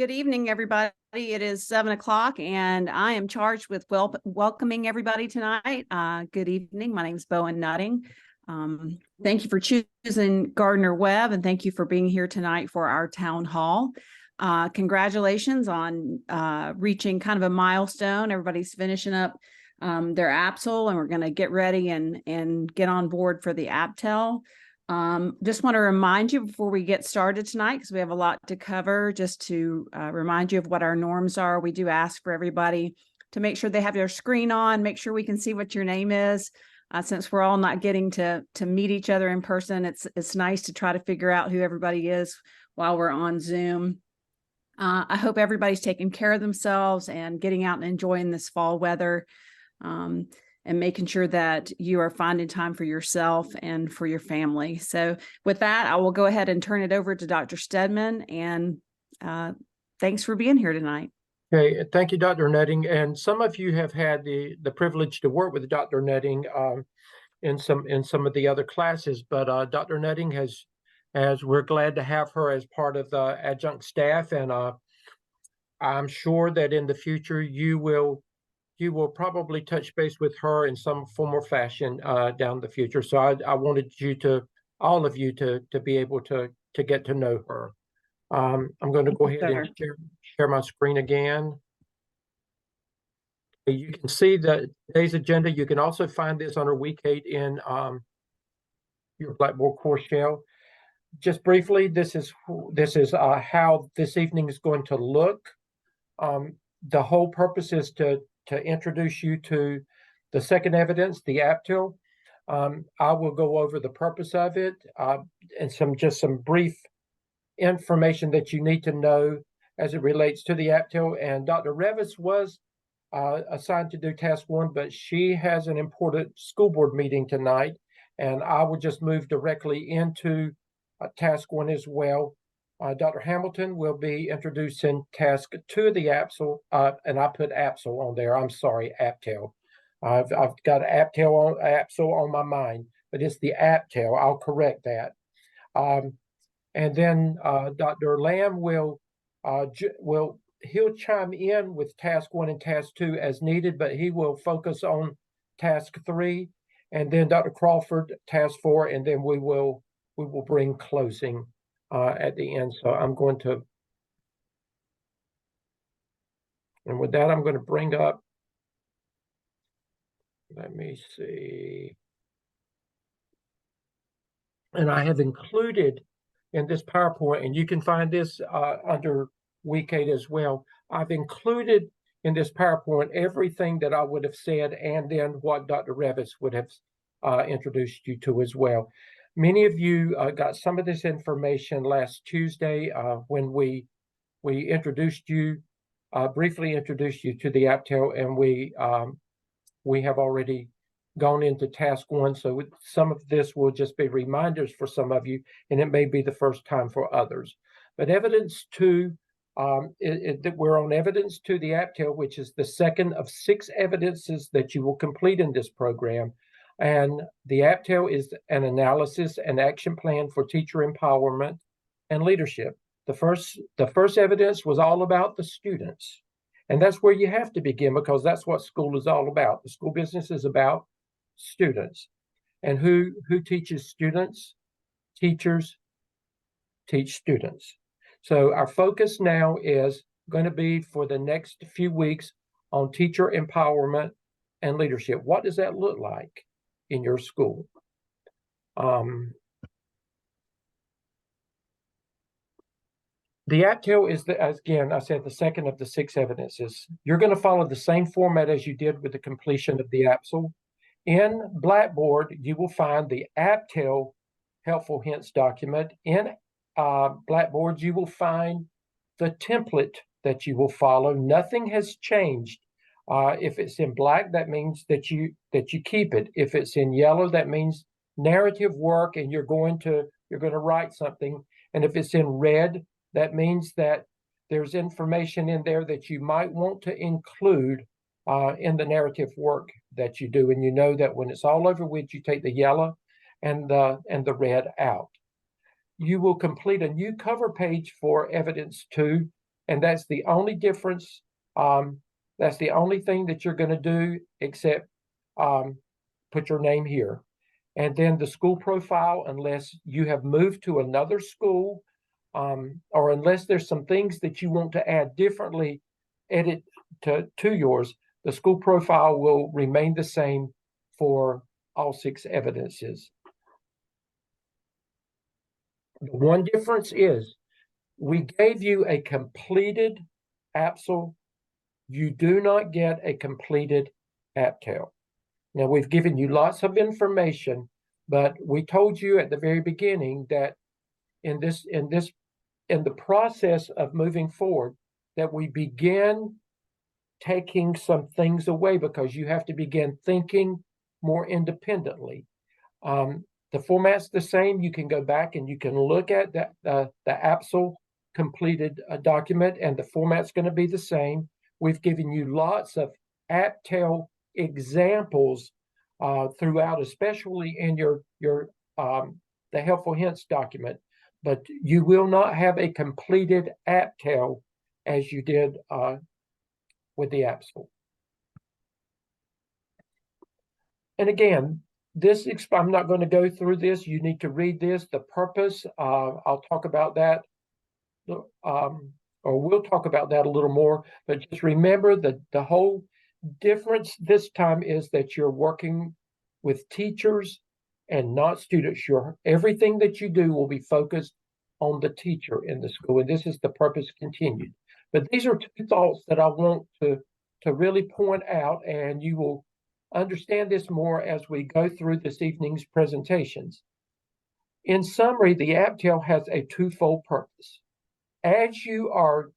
Good evening, everybody. It is 7 o'clock, and I am charged with welcoming everybody tonight. Good evening. My name is Bowen Nutting. Thank you for choosing Gardner Webb, and thank you for being here tonight for our town hall. Congratulations on reaching kind of a milestone. Everybody's finishing up their AAPTEL, and we're going to get ready and get on board for the AAPTEL. Just want to remind you before we get started tonight, because we have a lot to cover, just to remind you of what our norms are. We do ask for everybody to make sure they have their screen on, make sure we can see what your name is. Since we're all not getting to meet each other in person, it's nice to try to figure out who everybody is while we're on Zoom. I hope everybody's taking care of themselves and getting out and enjoying this fall weather. And making sure that you are finding time for yourself and for your family. So with that, I will go ahead and turn it over to Dr. Stedman, and thanks for being here tonight. Okay, thank you, Dr. Nutting. And some of you have had the privilege to work with Dr. Nutting in some of the other classes, but Dr. Nutting we're glad to have her as part of the adjunct staff, and I'm sure that in the future you will probably touch base with her in some form or fashion down the future. So I wanted all of you to be able to get to know her. I'm going to go ahead and share my screen again. You can see today's agenda. You can also find this under week 8 in your Blackboard course shell. Just briefly, this is how this evening is going to look. The whole purpose is to introduce you to the second evidence, the AAPTEL. I will go over the purpose of it and some brief information that you need to know as it relates to the AAPTEL. And Dr. Revis was assigned to do task 1, but she has an important school board meeting tonight, and I will just move directly into task 1 as well. Dr. Hamilton will be introducing task 2 of the AAPTEL, and I put AAPTEL on there. I'm sorry, AAPTEL. I've got AAPTEL on my mind, but it's the AAPTEL. I'll correct that. And then Dr. Lamb he'll chime in with task 1 and task 2 as needed, but he will focus on task 3, and then Dr. Crawford task 4, and then we will bring closing at the end. So I'm going to, and with that, I'm going to bring up, let me see. And I have included in this PowerPoint, and you can find this under week 8 as well. I've included in this PowerPoint everything that I would have said, and then what Dr. Revis would have introduced you to as well. Many of you got some of this information last Tuesday when we introduced you, briefly introduced you to the AAPTEL, and we have already gone into task 1. So some of this will just be reminders for some of you, and it may be the first time for others. But evidence 2, we're on evidence 2, the AAPTEL, which is the second of 6 evidences that you will complete in this program. And the AAPTEL is an analysis and action plan for teacher empowerment and leadership. The first evidence was all about the students. And that's where you have to begin, because that's what school is all about. The school business is about students. And who teaches students? Teachers teach students. So our focus now is going to be for the next few weeks on teacher empowerment and leadership. What does that look like in your school? The AAPTEL is, again, I said, the second of the 6 evidences. You're going to follow the same format as you did with the completion of the AAPTEL. In Blackboard, you will find the AAPTEL helpful hints document. In Blackboard, you will find the template that you will follow. Nothing has changed. If it's in black, that means that you keep it. If it's in yellow, that means narrative work, and you're going to write something. And if it's in red, that means that there's information in there that you might want to include in the narrative work that you do. And you know that when it's all over with, you take the yellow and the red out. You will complete a new cover page for evidence 2, And that's the only difference. That's the only thing that you're going to do, except put your name here. And then the school profile, unless you have moved to another school, or unless there's some things that you want to add differently, edit to yours, the school profile will remain the same for all 6 evidences. The one difference is we gave you a completed APTEL. You do not get a completed AAPTEL. Now, we've given you lots of information, but we told you at the very beginning that in the process of moving forward, that we begin taking some things away because you have to begin thinking more independently. The format's the same. You can go back and you can look at the APTEL completed document, and the format's going to be the same. We've given you lots of AAPTEL examples throughout, especially in the helpful hints document, but you will not have a completed AAPTEL as you did with the APTEL. And again, I'm not going to go through this. You need to read this. The purpose, I'll talk about that, or we'll talk about that a little more, but just remember that the whole difference this time is that you're working with teachers and not students. Everything that you do will be focused on the teacher in the school, and this is the purpose continued. But these are 2 thoughts that I want to really point out, and you will understand this more as we go through this evening's presentations. In summary, the AAPTEL has a 2-fold purpose. As you are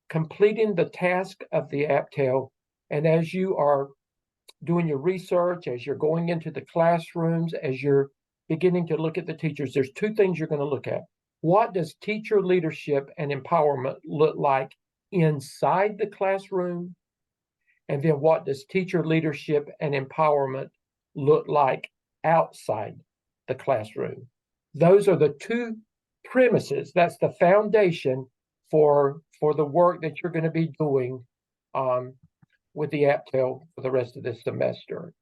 completing the task of the AAPTEL, and as you are doing your research, as you're going into the classrooms, as you're beginning to look at the teachers, there's 2 things you're going to look at. What does teacher leadership and empowerment look like inside the classroom? And then what does teacher leadership and empowerment look like outside the classroom? Those are the 2 premises. That's the foundation for the work that you're going to be doing with the AAPTEL for the rest of this semester.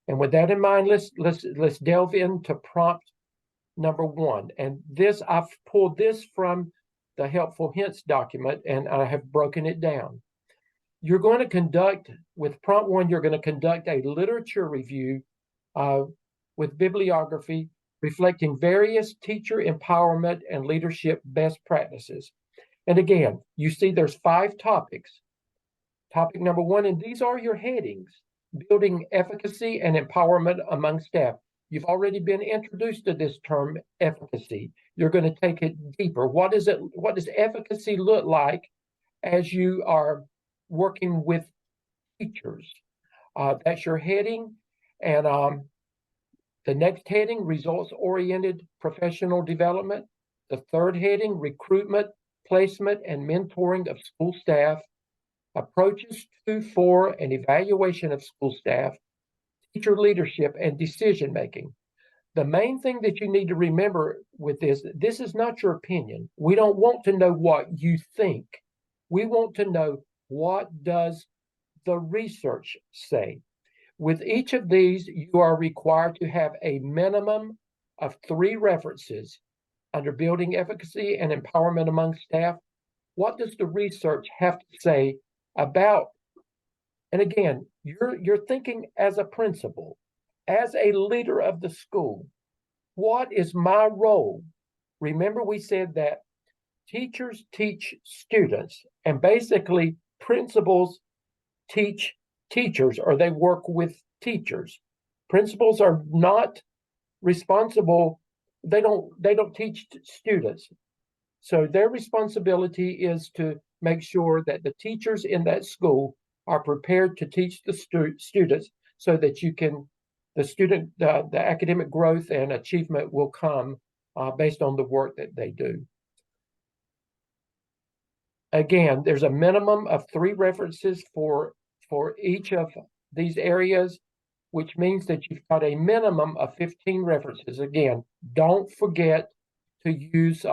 And with that in mind, let's delve into prompt number 1. And this, I've pulled this from the helpful hints document, and I have broken it down. You're going to conduct, with prompt 1, you're going to conduct a literature review with bibliography reflecting various teacher empowerment and leadership best practices. And again, you see there's 5 topics. Topic number 1, and these are your headings: building efficacy and empowerment among staff. You've already been introduced to this term, efficacy. You're going to take it deeper. What does efficacy look like as you are working with teachers? That's your heading. And the next heading, results-oriented professional development. The 3rd heading, recruitment, placement, and mentoring of school staff. Approaches to, for, and evaluation of school staff. Teacher leadership and decision-making. The main thing that you need to remember with this is not your opinion. We don't want to know what you think. We want to know, what does the research say? With each of these, you are required to have a minimum of 3 references under building efficacy and empowerment among staff. What does the research have to say about? And again, you're thinking as a principal, as a leader of the school. What is my role? Remember, we said that teachers teach students, and basically principals teach teachers, or they work with teachers. Principals are not responsible. They don't teach students. So their responsibility is to make sure that the teachers in that school are prepared to teach the students, so that the academic growth and achievement will come based on the work that they do. Again, there's a minimum of 3 references for each of these areas, which means that you've got a minimum of 15 references. Again, don't forget to use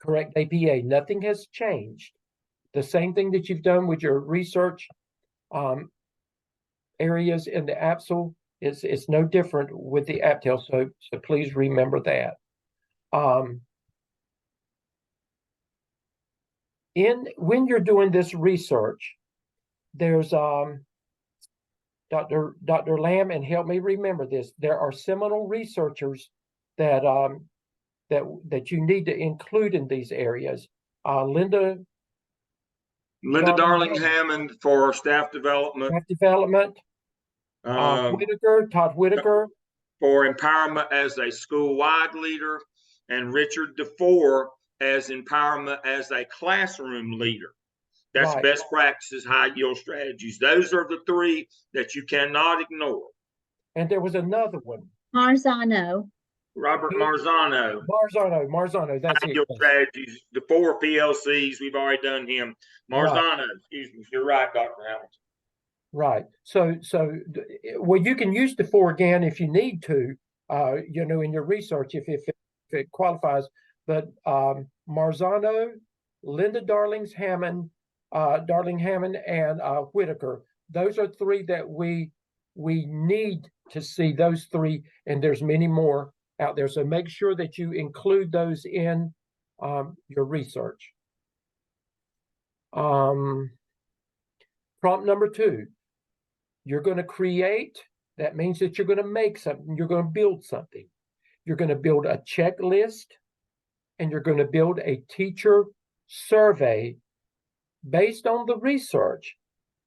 correct APA. Nothing has changed. The same thing that you've done with your research areas in the APTEL is no different with the AAPTEL. So please remember that. When you're doing this research, there's Dr. Lamb, and help me remember this. There are seminal researchers that that you need to include in these areas. Linda Darling Hammond for staff development. Todd Whitaker for empowerment as a school-wide leader, and Richard DeFore as empowerment as a classroom leader. That's right. Best practices, high yield strategies. Those are the three that you cannot ignore. And there was another one. Marzano. Robert Marzano. That's high yield strategies. The 4 PLCs, we've already done him. Marzano, right. Excuse me. You're right, Dr. Hamilton. Right. So, well, you can use the 4 again if you need to, in your research, if it qualifies. But Marzano, Linda Darling Hammond, and Whitaker. Those are 3 that we need to see. Those 3, and there's many more out there. So make sure that you include those in your research. Prompt number 2. You're going to create. That means that you're going to make something. You're going to build something. You're going to build a checklist, and you're going to build a teacher survey based on the research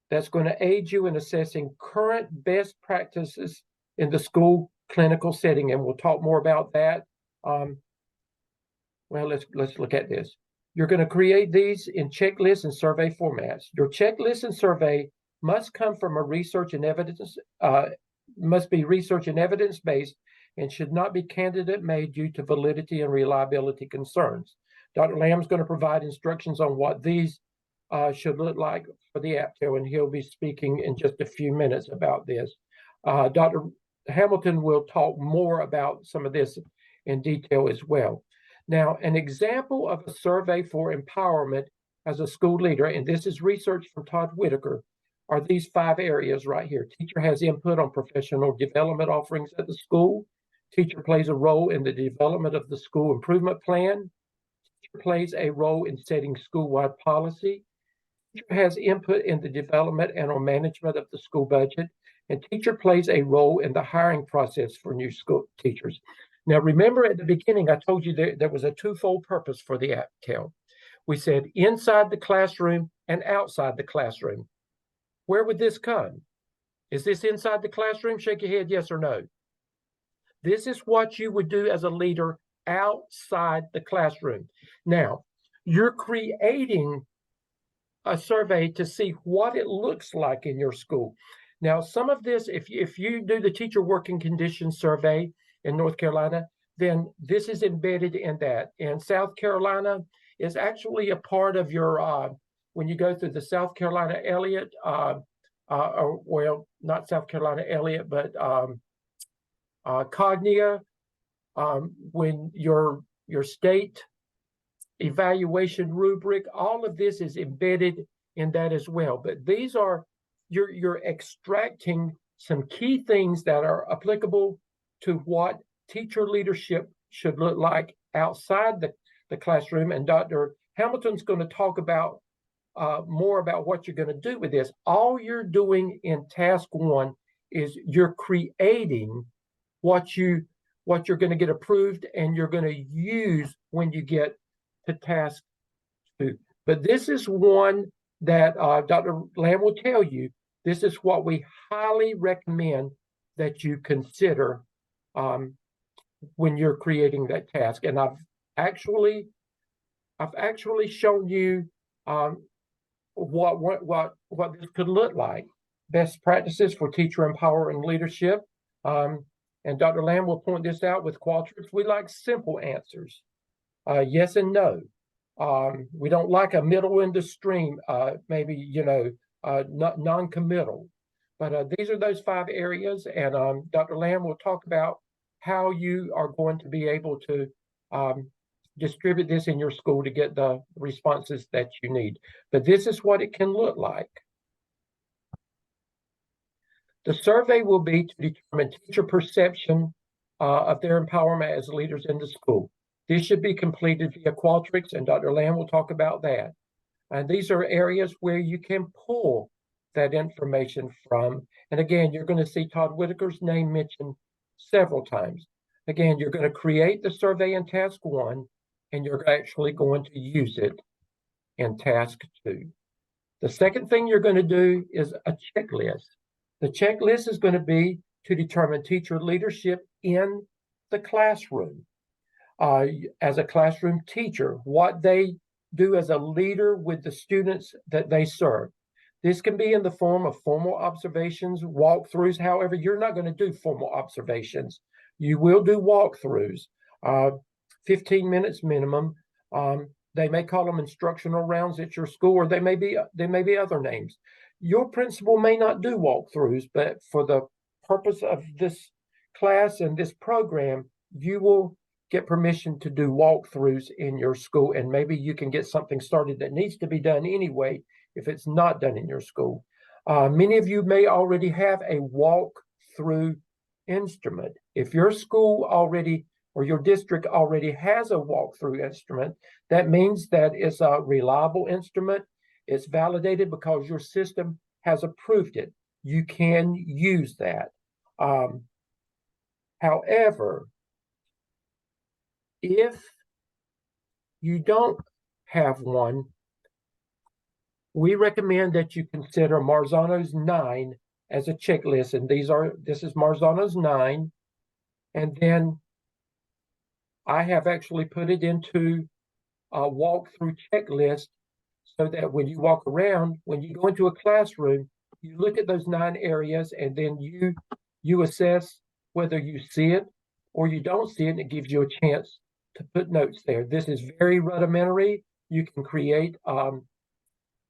that's going to aid you in assessing current best practices in the school clinical setting. And we'll talk more about that. Well, let's look at this. You're going to create these in checklist and survey formats. Your checklist and survey must come from a research and evidence, must be research and evidence based, and should not be candidate made due to validity and reliability concerns. Dr. Lamb is going to provide instructions on what these should look like for the AAPTEL, and he'll be speaking in just a few minutes about this. Dr. Hamilton will talk more about some of this in detail as well. Now, an example of a survey for empowerment as a school leader, and this is research from Todd Whitaker, are these 5 areas right here. Teacher has input on professional development offerings at the school. Teacher plays a role in the development of the school improvement plan. Teacher plays a role in setting school-wide policy. Teacher has input in the development and or management of the school budget. And teacher plays a role in the hiring process for new school teachers. Now, remember at the beginning, I told you there was a twofold purpose for the AAPTEL. We said inside the classroom and outside the classroom. Where would this come? Is this inside the classroom? Shake your head, yes or no. This is what you would do as a leader outside the classroom. Now, you're creating a survey to see what it looks like in your school. Now, some of this, if you do the teacher working conditions survey in North Carolina, then this is embedded in that. And South Carolina is actually a part of your, when you go through the South Carolina Elliott, well, not South Carolina Elliott, but Cognia, when your state evaluation rubric, all of this is embedded in that as well. But these are, you're extracting some key things that are applicable to what teacher leadership should look like outside the classroom. And Dr. Hamilton's going to talk about more about what you're going to do with this. All you're doing in task 1 is you're creating what you're going to get approved and you're going to use when you get to task 2. But this is one that Dr. Lamb will tell you, this is what we highly recommend that you consider when you're creating that task. And I've actually shown you what this could look like. Best practices for teacher empowering leadership. And Dr. Lamb will point this out with Qualtrics. We like simple answers, yes and no. We don't like a middle in the stream, maybe, non-committal. But these are those 5 areas. And Dr. Lamb will talk about how you are going to be able to distribute this in your school to get the responses that you need. But this is what it can look like. The survey will be to determine teacher perception of their empowerment as leaders in the school. This should be completed via Qualtrics, and Dr. Lamb will talk about that. And these are areas where you can pull that information from. And again, you're going to see Todd Whitaker's name mentioned several times. Again, you're going to create the survey in task 1, and you're actually going to use it in task 2. The second thing you're going to do is a checklist. The checklist is going to be to determine teacher leadership in the classroom. As a classroom teacher, what they do as a leader with the students that they serve. This can be in the form of formal observations, walkthroughs. However, you're not going to do formal observations. You will do walkthroughs, 15 minutes minimum. They may call them instructional rounds at your school, or they may be other names. Your principal may not do walkthroughs, but for the purpose of this class and this program, you will get permission to do walkthroughs in your school, and maybe you can get something started that needs to be done anyway if it's not done in your school. Many of you may already have a walkthrough instrument. If your school already or your district already has a walkthrough instrument, that means that it's a reliable instrument. It's validated because your system has approved it. You can use that. However, if you don't have one, we recommend that you consider Marzano's 9 as a checklist. And this is Marzano's 9. And then I have actually put it into a walkthrough checklist so that when you walk around, when you go into a classroom, you look at those 9 areas, and then you assess whether you see it or you don't see it, and it gives you a chance to put notes there. This is very rudimentary. You can create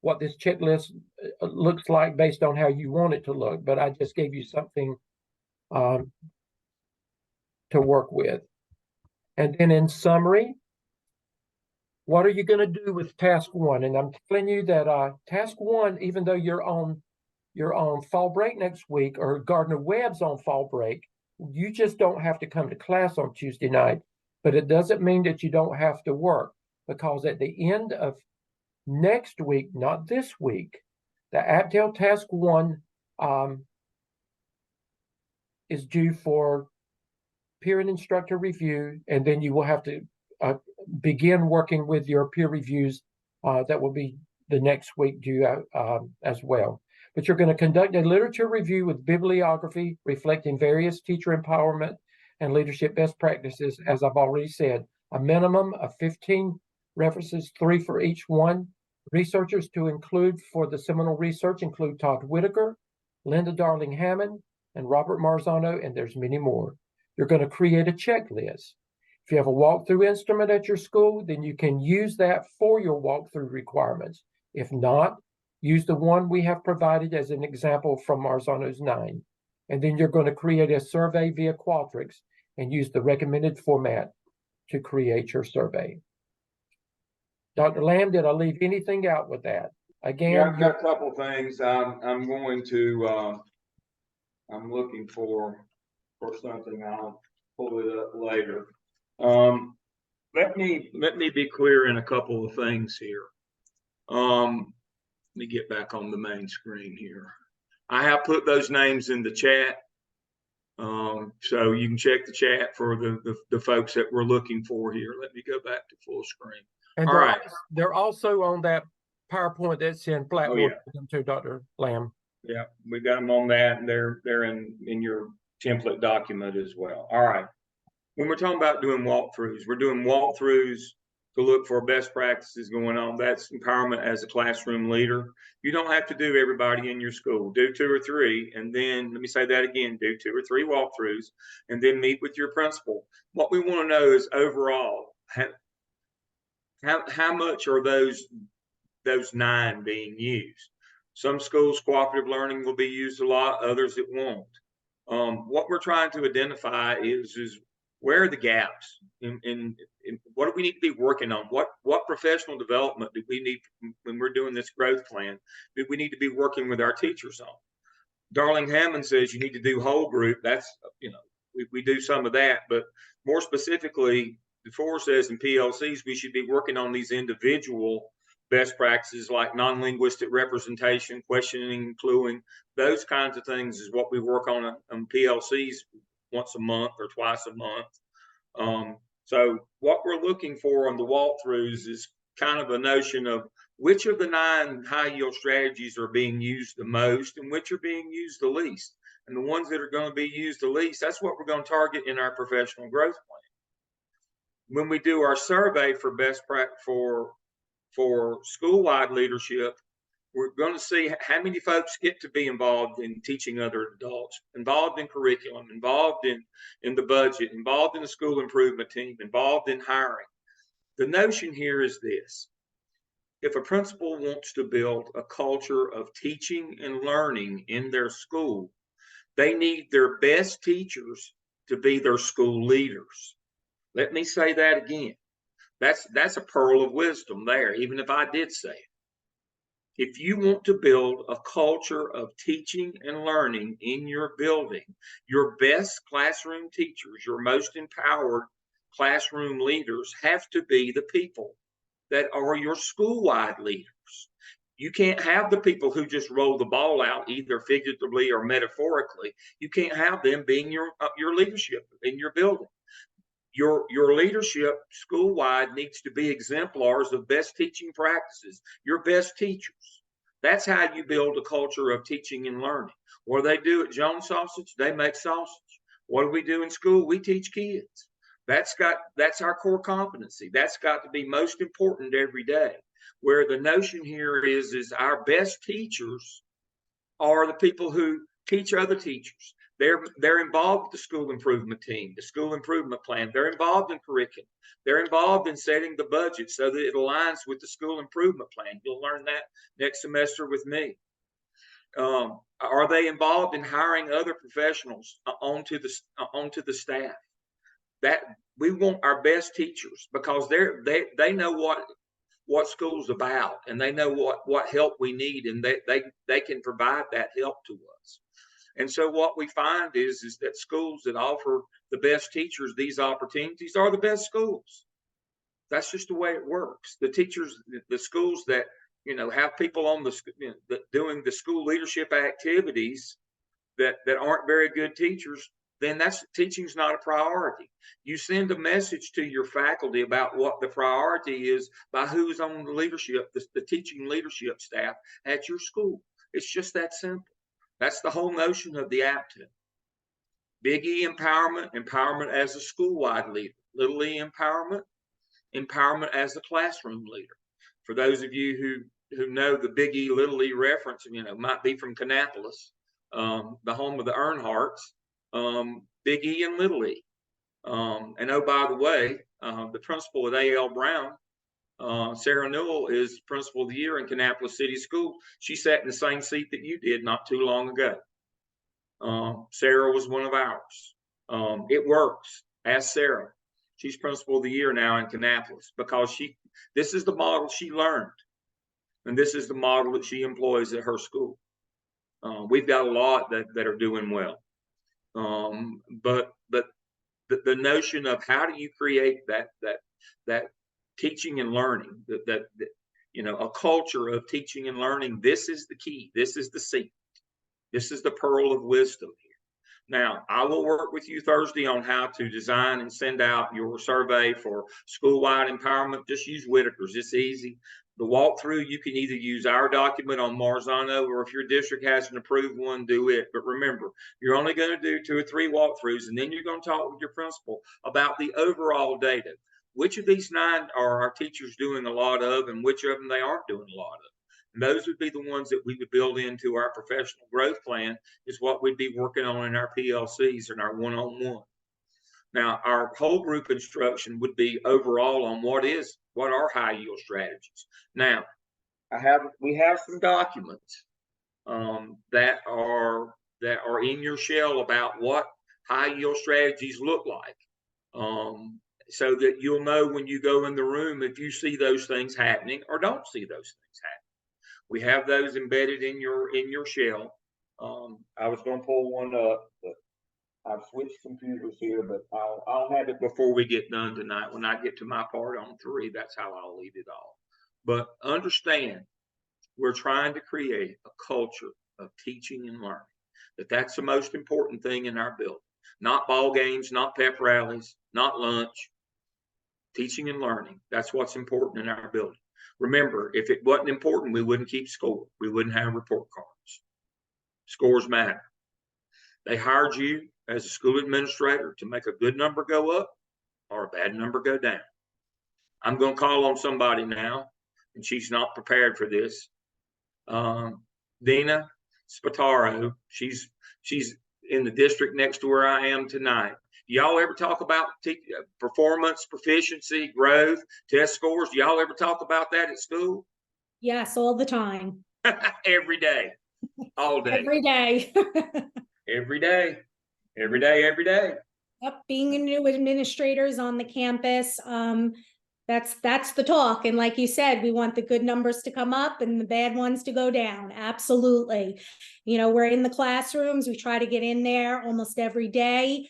what this checklist looks like based on how you want it to look, but I just gave you something to work with. And then in summary, what are you going to do with task 1? And I'm telling you that task 1, even though you're on fall break next week, or Gardner Webb's on fall break, you just don't have to come to class on Tuesday night. But it doesn't mean that you don't have to work, because at the end of next week, not this week, the AAPTEL task 1 is due for peer and instructor review, and then you will have to begin working with your peer reviews. That will be the next week due as well. But you're going to conduct a literature review with bibliography reflecting various teacher empowerment and leadership best practices, as I've already said. A minimum of 15 references, 3 for each one. Researchers to include for the seminal research include Todd Whitaker, Linda Darling Hammond, and Robert Marzano, and there's many more. You're going to create a checklist. If you have a walkthrough instrument at your school, then you can use that for your walkthrough requirements. If not, use the one we have provided as an example from Marzano's 9. And then you're going to create a survey via Qualtrics and use the recommended format to create your survey. Dr. Lamb, did I leave anything out with that? Again, yeah, I've got a couple things. I'm going to I'm looking for something. I'll pull it up later. Let me be clear in a couple of things here. Let me get back on the main screen here. I have put those names in the chat, so you can check the chat for the folks that we're looking for here. Let me go back to full screen. And they're also on that PowerPoint that's in Blackboard. Oh, yeah. To Dr. Lamb. Yeah, we got them on that, and they're in your template document as well. All right. When we're talking about doing walkthroughs, we're doing walkthroughs to look for best practices going on. That's empowerment as a classroom leader. You don't have to do everybody in your school. Do 2 or 3, and then let me say that again. Do 2 or 3 walkthroughs, and then meet with your principal. What we want to know is overall, how much are those 9 being used? Some schools, cooperative learning will be used a lot, others it won't. What we're trying to identify is where are the gaps in what do we need to be working on? What professional development do we need when we're doing this growth plan? Do we need to be working with our teachers on? Darling Hammond says you need to do whole group. That's, we do some of that, but more specifically, DeFore says in PLCs, we should be working on these individual best practices like non-linguistic representation, questioning, cluing, those kinds of things is what we work on PLCs once a month or twice a month. So what we're looking for on the walkthroughs is kind of a notion of which of the 9 high yield strategies are being used the most and which are being used the least. And the ones that are going to be used the least, that's what we're going to target in our professional growth plan. When we do our survey for best practice for school-wide leadership, we're going to see how many folks get to be involved in teaching other adults, involved in curriculum, involved in the budget, involved in the school improvement team, involved in hiring. The notion here is this: if a principal wants to build a culture of teaching and learning in their school, they need their best teachers to be their school leaders. Let me say that again. That's a pearl of wisdom there, even if I did say it. If you want to build a culture of teaching and learning in your building, your best classroom teachers, your most empowered classroom leaders have to be the people that are your school-wide leaders. You can't have the people who just roll the ball out, either figuratively or metaphorically. You can't have them being your leadership in your building. Your leadership school-wide needs to be exemplars of best teaching practices, your best teachers. That's how you build a culture of teaching and learning. What do they do at Jones Sausage? They make sausage. What do we do in school? We teach kids. That's our core competency. That's got to be most important every day. Where the notion here is our best teachers are the people who teach other teachers. They're involved with the school improvement team, the school improvement plan. They're involved in curriculum. They're involved in setting the budget so that it aligns with the school improvement plan. You'll learn that next semester with me. Are they involved in hiring other professionals onto the staff? That we want our best teachers because they know what school's about, and they know what help we need, and they can provide that help to us. And so what we find is that schools that offer the best teachers these opportunities are the best schools. That's just the way it works. The teachers, the schools that have people on doing the school leadership activities that aren't very good teachers, then teaching's not a priority. You send a message to your faculty about what the priority is by who's on the leadership, the teaching leadership staff at your school. It's just that simple. That's the whole notion of the AAPTEL. Big E empowerment as a school-wide leader. Little E empowerment as a classroom leader. For those of you who know the Big E, Little E reference, might be from Kannapolis, the home of the Earnhardts, Big E and Little E. And oh, by the way, the principal at A.L. Brown, Sarah Newell, is principal of the year in Kannapolis City School. She sat in the same seat that you did not too long ago. Sarah was one of ours. It works. Ask Sarah. She's principal of the year now in Kannapolis because this is the model she learned, and this is the model that she employs at her school. We've got a lot that are doing well, but the notion of how do you create that teaching and learning, a culture of teaching and learning. This is the key. This is the secret. This is the pearl of wisdom here. Now, I will work with you Thursday on how to design and send out your survey for school-wide empowerment. Just use Whitaker's. It's easy. The walkthrough, you can either use our document on Marzano, or if your district has an approved one, do it. But remember, you're only going to do 2 or 3 walkthroughs, and then you're going to talk with your principal about the overall data. Which of these 9 are our teachers doing a lot of, and which of them they aren't doing a lot of? And those would be the ones that we would build into our professional growth plan, is what we'd be working on in our PLCs and our one-on-one. Now, our whole group instruction would be overall on what are high yield strategies. Now, we have some documents that are in your shell about what high yield strategies look like. so that you'll know when you go in the room if you see those things happening or don't see those things happening. We have those embedded in your shell. I was going to pull one up, but I've switched computers here, but I'll have it before we get done tonight. When I get to my part on 3, that's how I'll leave it all. But understand, we're trying to create a culture of teaching and learning. That's the most important thing in our building. Not ball games, not pep rallies, not lunch. Teaching and learning. That's what's important in our building. Remember, if it wasn't important, we wouldn't keep score. We wouldn't have report cards. Scores matter. They hired you as a school administrator to make a good number go up or a bad number go down. I'm going to call on somebody now, and she's not prepared for this. Dina Spataro, she's in the district next to where I am tonight. Do y'all ever talk about performance, proficiency, growth, test scores? Do y'all ever talk about that at school? Yes, all the time. Every day, all day. Every day. Every day, every day, every day. Yep, being new administrators on the campus, that's the talk. And like you said, we want the good numbers to come up and the bad ones to go down. Absolutely. You know, we're in the classrooms. We try to get in there almost every day.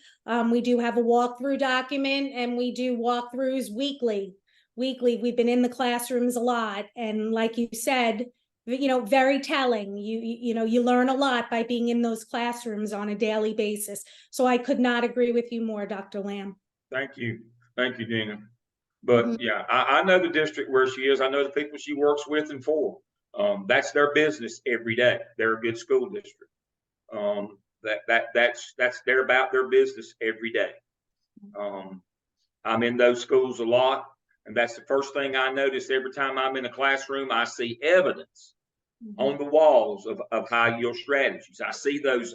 We do have a walkthrough document, and we do walkthroughs weekly. We've been in the classrooms a lot. And like you said, you know, very telling. You know, you learn a lot by being in those classrooms on a daily basis. So I could not agree with you more, Dr. Lamb. Thank you, Dina. But yeah, I know the district where she is. I know the people she works with and for. That's their business every day. They're a good school district. They're about their business every day. I'm in those schools a lot, and that's the first thing I notice every time I'm in a classroom. I see evidence on the walls of high yield strategies. I see those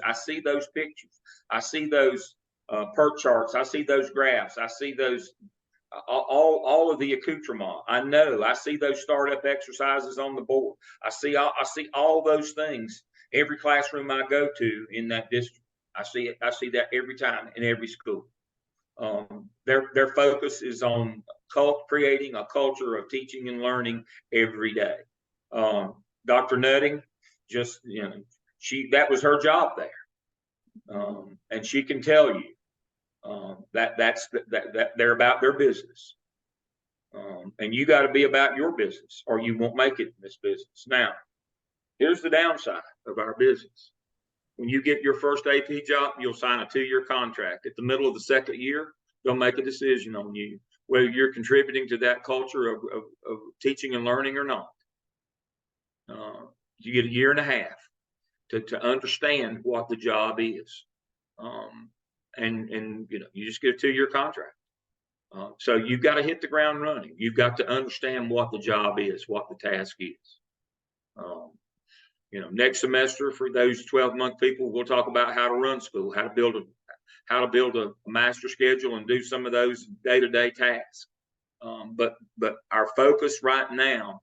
pictures. I see those PERT charts. I see those graphs. I see those all of the accoutrement. I see those startup exercises on the board. I see all those things every classroom I go to in that district. I see that every time in every school. Their focus is on creating a culture of teaching and learning every day. Dr. Nutting, just, you know, that was her job there. And she can tell you that they're about their business. And you got to be about your business, or you won't make it in this business. Now, here's the downside of our business. When you get your first AP job, you'll sign a 2-year contract. At the middle of the second year, they'll make a decision on you, whether you're contributing to that culture of teaching and learning or not. You get a year and a half to understand what the job is. And you know, you just get a 2-year contract. So you've got to hit the ground running. You've got to understand what the job is, what the task is. You know, next semester for those 12-month people, we'll talk about how to run school, how to build a master schedule and do some of those day-to-day tasks. But our focus right now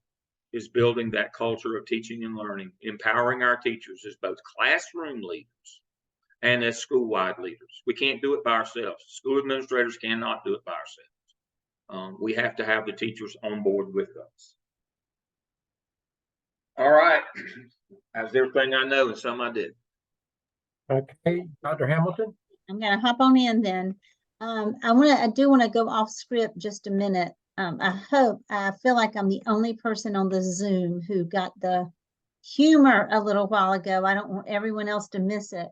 is building that culture of teaching and learning, empowering our teachers as both classroom leaders and as school-wide leaders. We can't do it by ourselves. School administrators cannot do it by ourselves. We have to have the teachers on board with us. All right. That's everything I know and some I did. Okay, Dr. Hamilton. I'm going to hop on in then. I do want to go off script just a minute. I feel like I'm the only person on the Zoom who got the humor a little while ago. I don't want everyone else to miss it.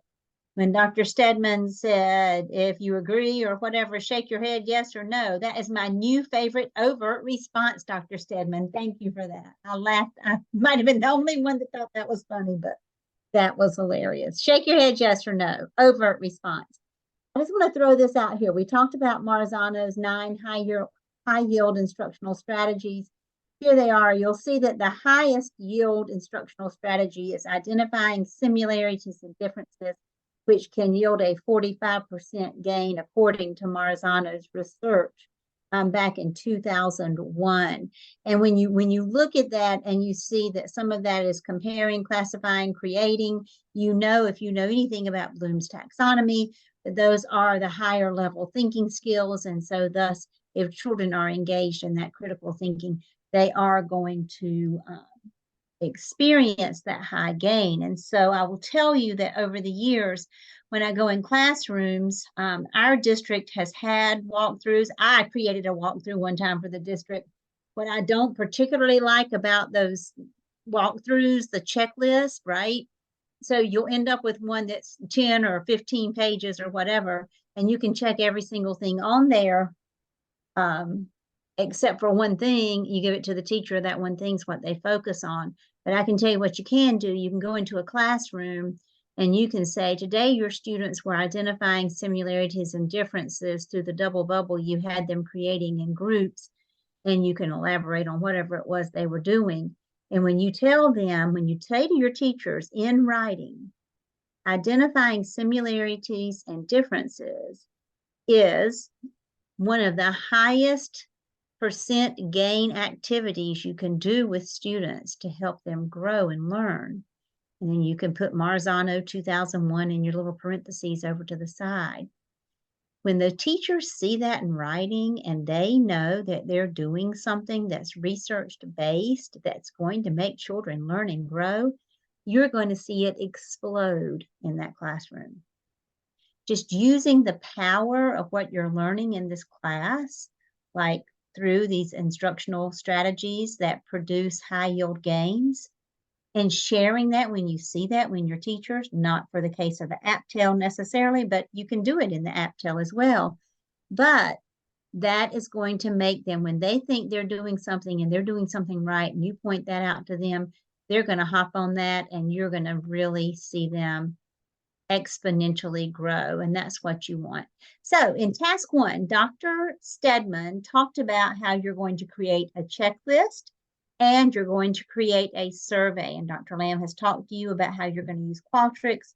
When Dr. Stedman said, if you agree or whatever, shake your head, yes or no. That is my new favorite overt response, Dr. Stedman. Thank you for that. I laughed. I might have been the only one that thought that was funny, but that was hilarious. Shake your head, yes or no. Overt response. I just want to throw this out here. We talked about Marzano's 9 high yield instructional strategies. Here they are. You'll see that the highest yield instructional strategy is identifying similarities and differences, which can yield a 45% gain according to Marzano's research back in 2001. And when you look at that and you see that some of that is comparing, classifying, creating, you know, if you know anything about Bloom's taxonomy, Those are the higher level thinking skills. And so thus, if children are engaged in that critical thinking, they are going to experience that high gain. And so I will tell you that over the years, when I go in classrooms, our district has had walkthroughs. I created a walkthrough one time for the district. What I don't particularly like about those walkthroughs, the checklist, right? So you'll end up with one that's 10 or 15 pages or whatever, and you can check every single thing on there. Except for one thing, you give it to the teacher, that one thing's what they focus on. But I can tell you what you can do. You can go into a classroom and you can say, today your students were identifying similarities and differences through the double bubble you had them creating in groups, and you can elaborate on whatever it was they were doing. And when you tell them, when you say to your teachers in writing, identifying similarities and differences is one of the highest percent gain activities you can do with students to help them grow and learn. And then you can put Marzano 2001 in your little parentheses over to the side. When the teachers see that in writing and they know that they're doing something that's research-based, that's going to make children learn and grow, you're going to see it explode in that classroom. Just using the power of what you're learning in this class, like through these instructional strategies that produce high yield gains, and sharing that when you see that when your teachers, not for the case of the AAPTEL necessarily, but you can do it in the AAPTEL as well. But that is going to make them, when they think they're doing something and they're doing something right, and you point that out to them, they're going to hop on that, and you're going to really see them exponentially grow, and that's what you want. So in task 1, Dr. Stedman talked about how you're going to create a checklist and you're going to create a survey, and Dr. Lamb has talked to you about how you're going to use Qualtrics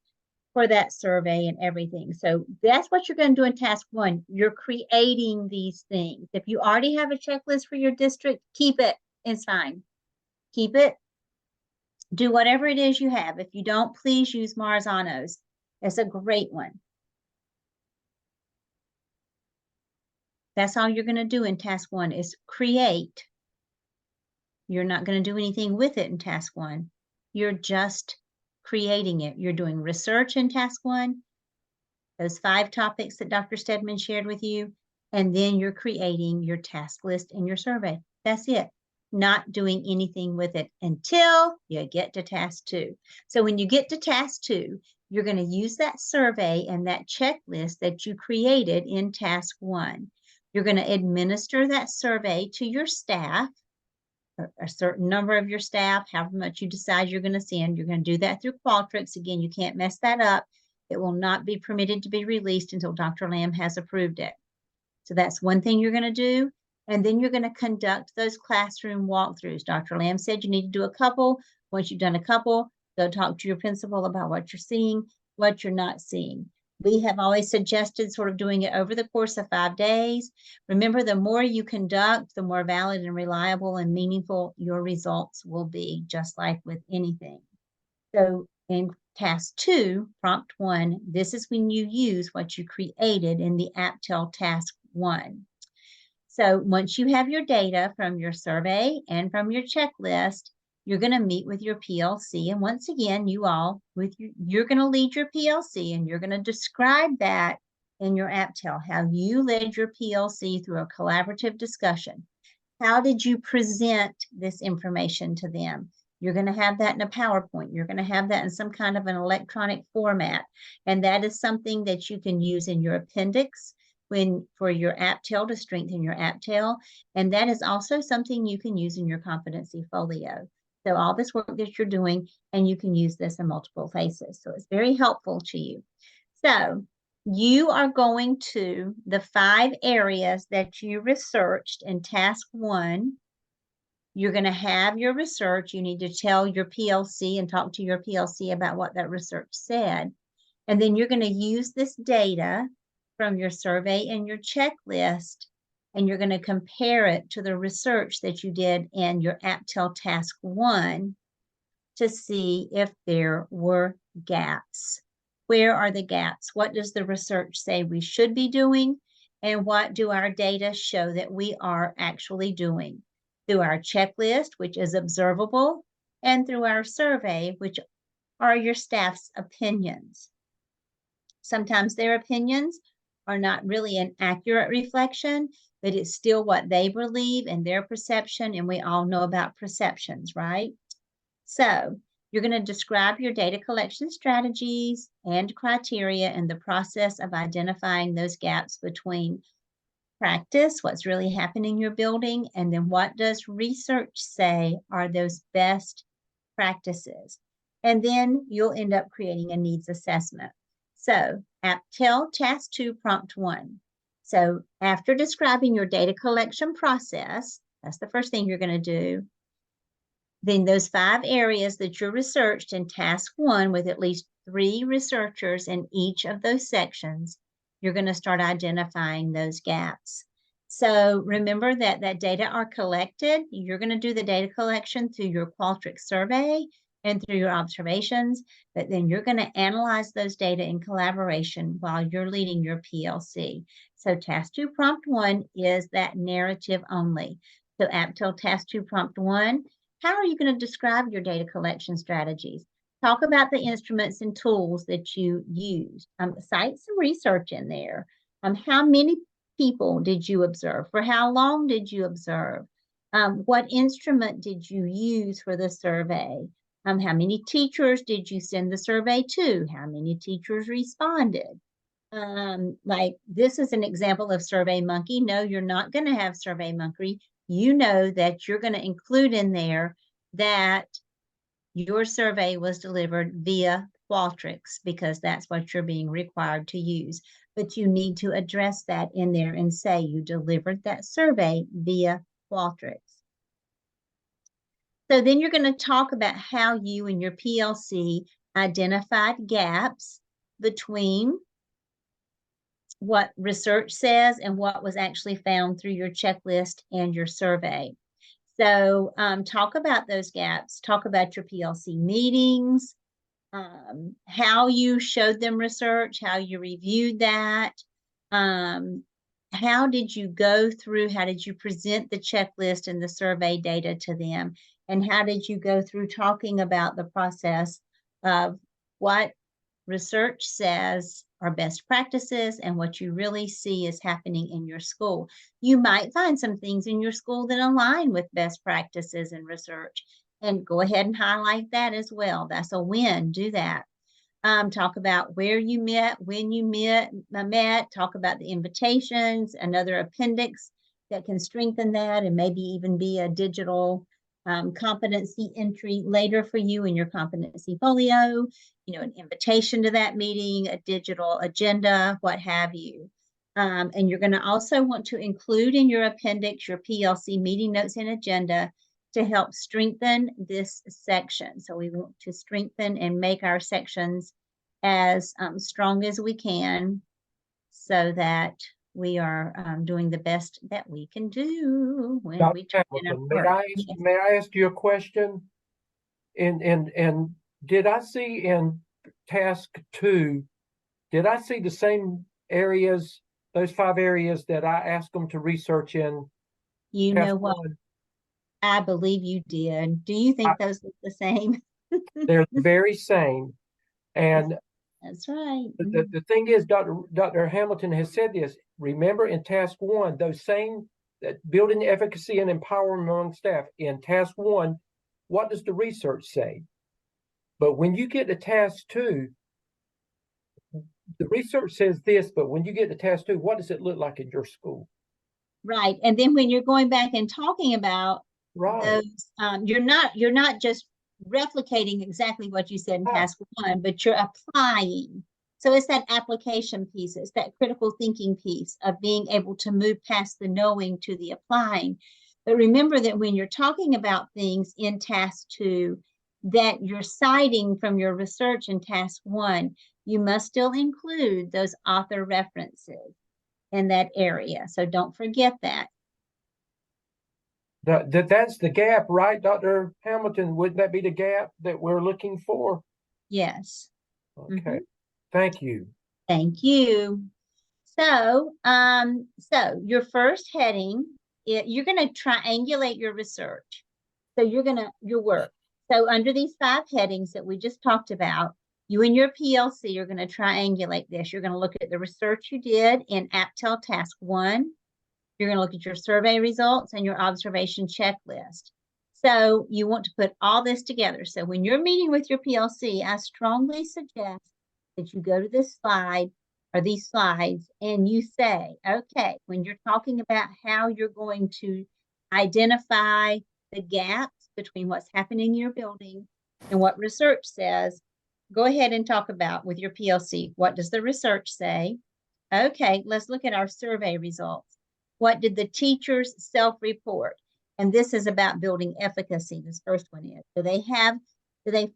for that survey and everything. So that's what you're going to do in task 1. You're creating these things. If you already have a checklist for your district, keep it. It's fine. Keep it. Do whatever it is you have. If you don't, please use Marzano's. It's a great one. That's all you're going to do in task 1 is create. You're not going to do anything with it in task 1. You're just creating it. You're doing research in task 1, those 5 topics that Dr. Stedman shared with you, and then you're creating your task list and your survey. That's it. Not doing anything with it until you get to task 2. So when you get to task 2, you're going to use that survey and that checklist that you created in task 1. You're going to administer that survey to your staff, a certain number of your staff, however much you decide you're going to send. You're going to do that through Qualtrics. Again, you can't mess that up. It will not be permitted to be released until Dr. Lamb has approved it. So that's one thing you're going to do. And then you're going to conduct those classroom walkthroughs. Dr. Lamb said you need to do a couple. Once you've done a couple, go talk to your principal about what you're seeing, what you're not seeing. We have always suggested sort of doing it over the course of 5 days. Remember, the more you conduct, the more valid and reliable and meaningful your results will be, just like with anything. So in task 2, prompt 1, this is when you use what you created in the AAPTEL task 1. So once you have your data from your survey and from your checklist, you're going to meet with your PLC. And once again, you all, you're going to lead your PLC, and you're going to describe that in your AAPTEL, how you led your PLC through a collaborative discussion. How did you present this information to them? You're going to have that in a PowerPoint. You're going to have that in some kind of an electronic format. And that is something that you can use in your appendix for your AAPTEL to strengthen your AAPTEL. And that is also something you can use in your competency folio. So all this work that you're doing, and you can use this in multiple places. So it's very helpful to you. So you are going to the 5 areas that you researched in task 1. You're going to have your research. You need to tell your PLC and talk to your PLC about what that research said. And then you're going to use this data from your survey and your checklist, and you're going to compare it to the research that you did in your AAPTEL task 1 to see if there were gaps. where are the gaps? What does the research say we should be doing? And what do our data show that we are actually doing? Through our checklist, which is observable, and through our survey, which are your staff's opinions. Sometimes their opinions are not really an accurate reflection, but it's still what they believe and their perception, and we all know about perceptions, right? So you're going to describe your data collection strategies and criteria and the process of identifying those gaps between practice, what's really happening in your building, and then what does research say are those best practices. And then you'll end up creating a needs assessment. So AAPTEL Task 2, Prompt 1. So after describing your data collection process, that's the first thing you're going to do. Then those 5 areas that you researched in Task 1 with at least 3 researchers in each of those sections, you're going to start identifying those gaps. So remember that data are collected. You're going to do the data collection through your Qualtrics survey and through your observations, but then you're going to analyze those data in collaboration while you're leading your PLC. So Task 2, Prompt 1 is that narrative only. So AAPTEL Task 2, Prompt 1, how are you going to describe your data collection strategies? Talk about the instruments and tools that you use. Cite some research in there. How many people did you observe? For how long did you observe? What instrument did you use for the survey? How many teachers did you send the survey to? How many teachers responded? Like this is an example of SurveyMonkey. No, you're not going to have SurveyMonkey. You know that you're going to include in there that your survey was delivered via Qualtrics because that's what you're being required to use. But you need to address that in there and say you delivered that survey via Qualtrics. So then you're going to talk about how you and your PLC identified gaps between what research says and what was actually found through your checklist and your survey. So talk about those gaps, talk about your PLC meetings, how you showed them research, how you reviewed that, how did you go through, how did you present the checklist and the survey data to them, and how did you go through talking about the process of what research says are best practices and what you really see is happening in your school. You might find some things in your school that align with best practices and research, and go ahead and highlight that as well. That's a win. Do that. Talk about where you met, when you met, talk about the invitations, another appendix that can strengthen that, and maybe even be a digital competency entry later for you in your competency folio, you know, an invitation to that meeting, a digital agenda, what have you. And you're going to also want to include in your appendix your PLC meeting notes and agenda to help strengthen this section. So we want to strengthen and make our sections as strong as we can so that we are doing the best that we can do when Dr. we turn in our Hamilton, work. may I ask you a question? And did I see in Task 2, did I see the same areas, those 5 areas that I asked them to research in? You Task know what? 1? I believe you did. Do you think those look the same? They're the very same. And That's right. the thing is, Dr. Hamilton has said this. Remember in Task 1, those same building efficacy and empowerment among staff. In Task 1, what does the research say? But when you get to Task 2, the research says this, but when you get to Task 2, what does it look like in your school? Right. And then when you're going back and talking about those, you're not just replicating exactly what you said in Task 1, but you're applying. So it's that application piece, it's that critical thinking piece of being able to move past the knowing to the applying. But remember that when you're talking about things in Task 2 that you're citing from your research in Task 1, you must still include those author references in that area. So don't forget that. That's the gap, right, Dr. Hamilton? Wouldn't that be the gap that we're looking for? Yes. Okay. Thank you. Thank you. So, your first heading, you're going to triangulate your research. So your work. So under these 5 headings that we just talked about, you and your PLC are going to triangulate this. You're going to look at the research you did in AAPTEL Task 1. You're going to look at your survey results and your observation checklist. So you want to put all this together. So when you're meeting with your PLC, I strongly suggest that you go to this slide or these slides and you say, okay, when you're talking about how you're going to identify the gaps between what's happening in your building and what research says, go ahead and talk about with your PLC. What does the research say? Okay, let's look at our survey results. What did the teachers self-report? And this is about building efficacy. This first one is, do they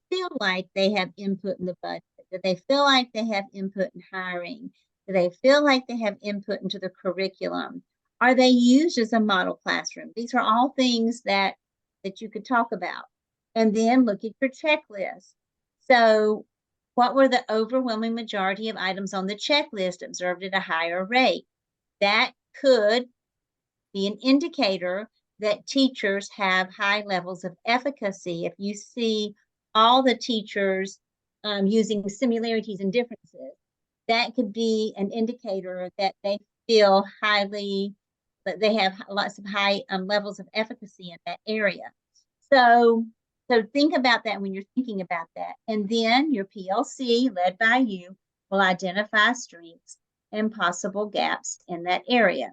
feel like they have input in the budget? Do they feel like they have input in hiring? Do they feel like they have input into the curriculum? Are they used as a model classroom? These are all things that you could talk about. And then look at your checklist. So what were the overwhelming majority of items on the checklist observed at a higher rate? That could be an indicator that teachers have high levels of efficacy. If you see all the teachers using similarities and differences, that could be an indicator that they feel highly, that they have lots of high levels of efficacy in that area. So think about that when you're thinking about that. And then your PLC, led by you, will identify strengths and possible gaps in that area.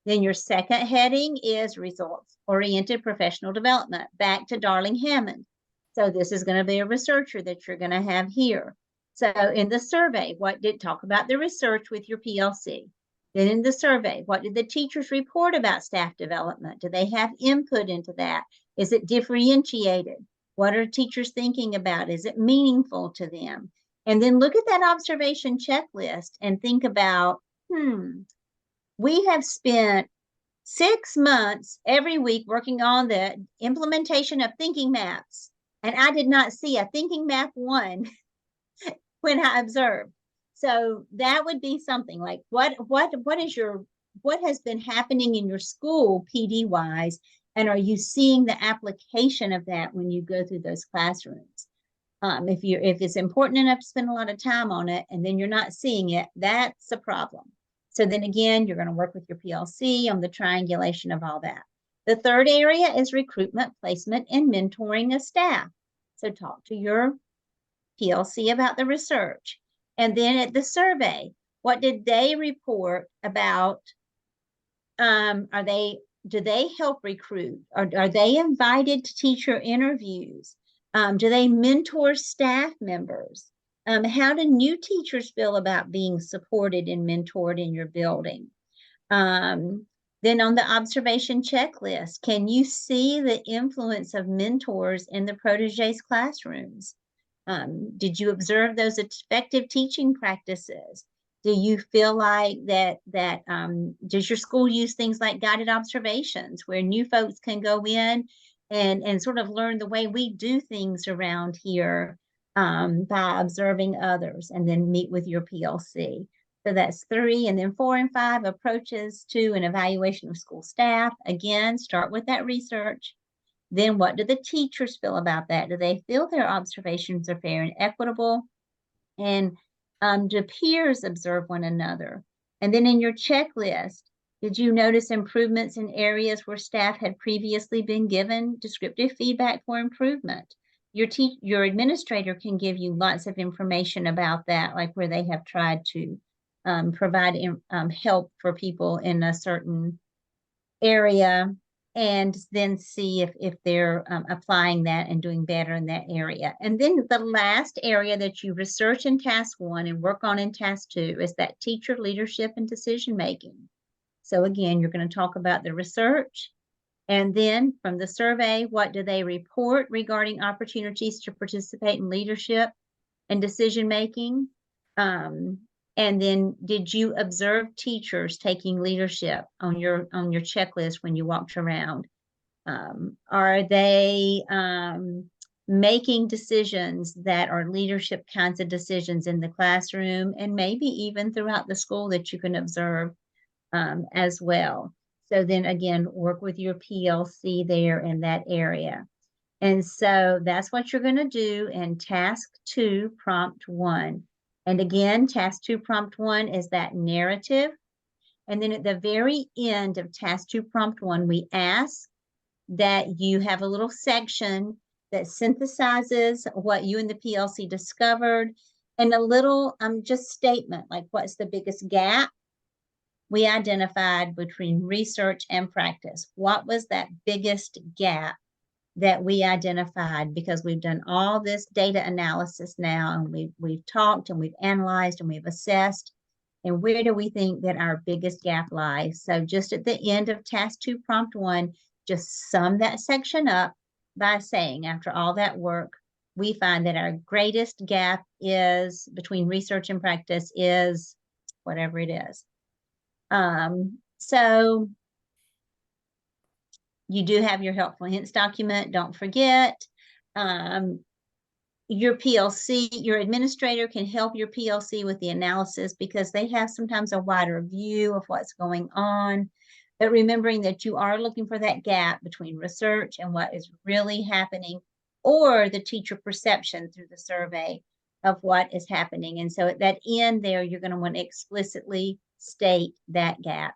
Then your second heading is results-oriented professional development, back to Darling Hammond. So this is going to be a researcher that you're going to have here. So in the survey, talk about the research with your PLC. Then in the survey, what did the teachers report about staff development? Do they have input into that? Is it differentiated? What are teachers thinking about? Is it meaningful to them? And then look at that observation checklist and think about, we have spent 6 months every week working on the implementation of thinking maps. And I did not see a thinking map 1 when I observed. So that would be something like what has been happening in your school PD wise, and are you seeing the application of that when you go through those classrooms? If it's important enough to spend a lot of time on it and then you're not seeing it, that's a problem. So then again, you're going to work with your PLC on the triangulation of all that. The third area is recruitment, placement, and mentoring of staff. So talk to your PLC about the research. And then at the survey, what did they report about? Do they help recruit? Are they invited to teacher interviews? Do they mentor staff members? How do new teachers feel about being supported and mentored in your building? Then on the observation checklist, can you see the influence of mentors in the proteges classrooms? Did you observe those effective teaching practices? Do you feel like does your school use things like guided observations where new folks can go in and sort of learn the way we do things around here by observing others, and then meet with your PLC? So that's 3. And then 4 and 5, approaches to an evaluation of school staff. Again, start with that research. Then what do the teachers feel about that? Do they feel their observations are fair and equitable? And do peers observe one another? And then in your checklist, did you notice improvements in areas where staff had previously been given descriptive feedback for improvement? Your administrator can give you lots of information about that, like where they have tried to provide help for people in a certain area, and then see if they're applying that and doing better in that area. And then the last area that you research in task 1 and work on in task 2 is that teacher leadership and decision making. So again, you're going to talk about the research, and then from the survey, what do they report regarding opportunities to participate in leadership and decision making? And then did you observe teachers taking leadership on your checklist when you walked around? Are they making decisions that are leadership kinds of decisions in the classroom, and maybe even throughout the school that you can observe as well. So then again, work with your PLC there in that area. And so that's what you're going to do in task 2, prompt 1. And again, task 2, prompt 1 is that narrative. And then at the very end of task 2, prompt 1, we ask that you have a little section that synthesizes what you and the PLC discovered, and a little just statement like, what's the biggest gap we identified between research and practice? What was that biggest gap that we identified? Because we've done all this data analysis now, and we've talked and we've analyzed and we've assessed, and where do we think that our biggest gap lies? So just at the end of task 2, prompt 1, just sum that section up by saying, after all that work, we find that our greatest gap is between research and practice is whatever it is. So you do have your helpful hints document. Don't forget, your PLC, your administrator can help your PLC with the analysis because they have sometimes a wider view of what's going on. But remembering that you are looking for that gap between research and what is really happening, or the teacher perception through the survey of what is happening. And so at that end there, you're going to want to explicitly state that gap.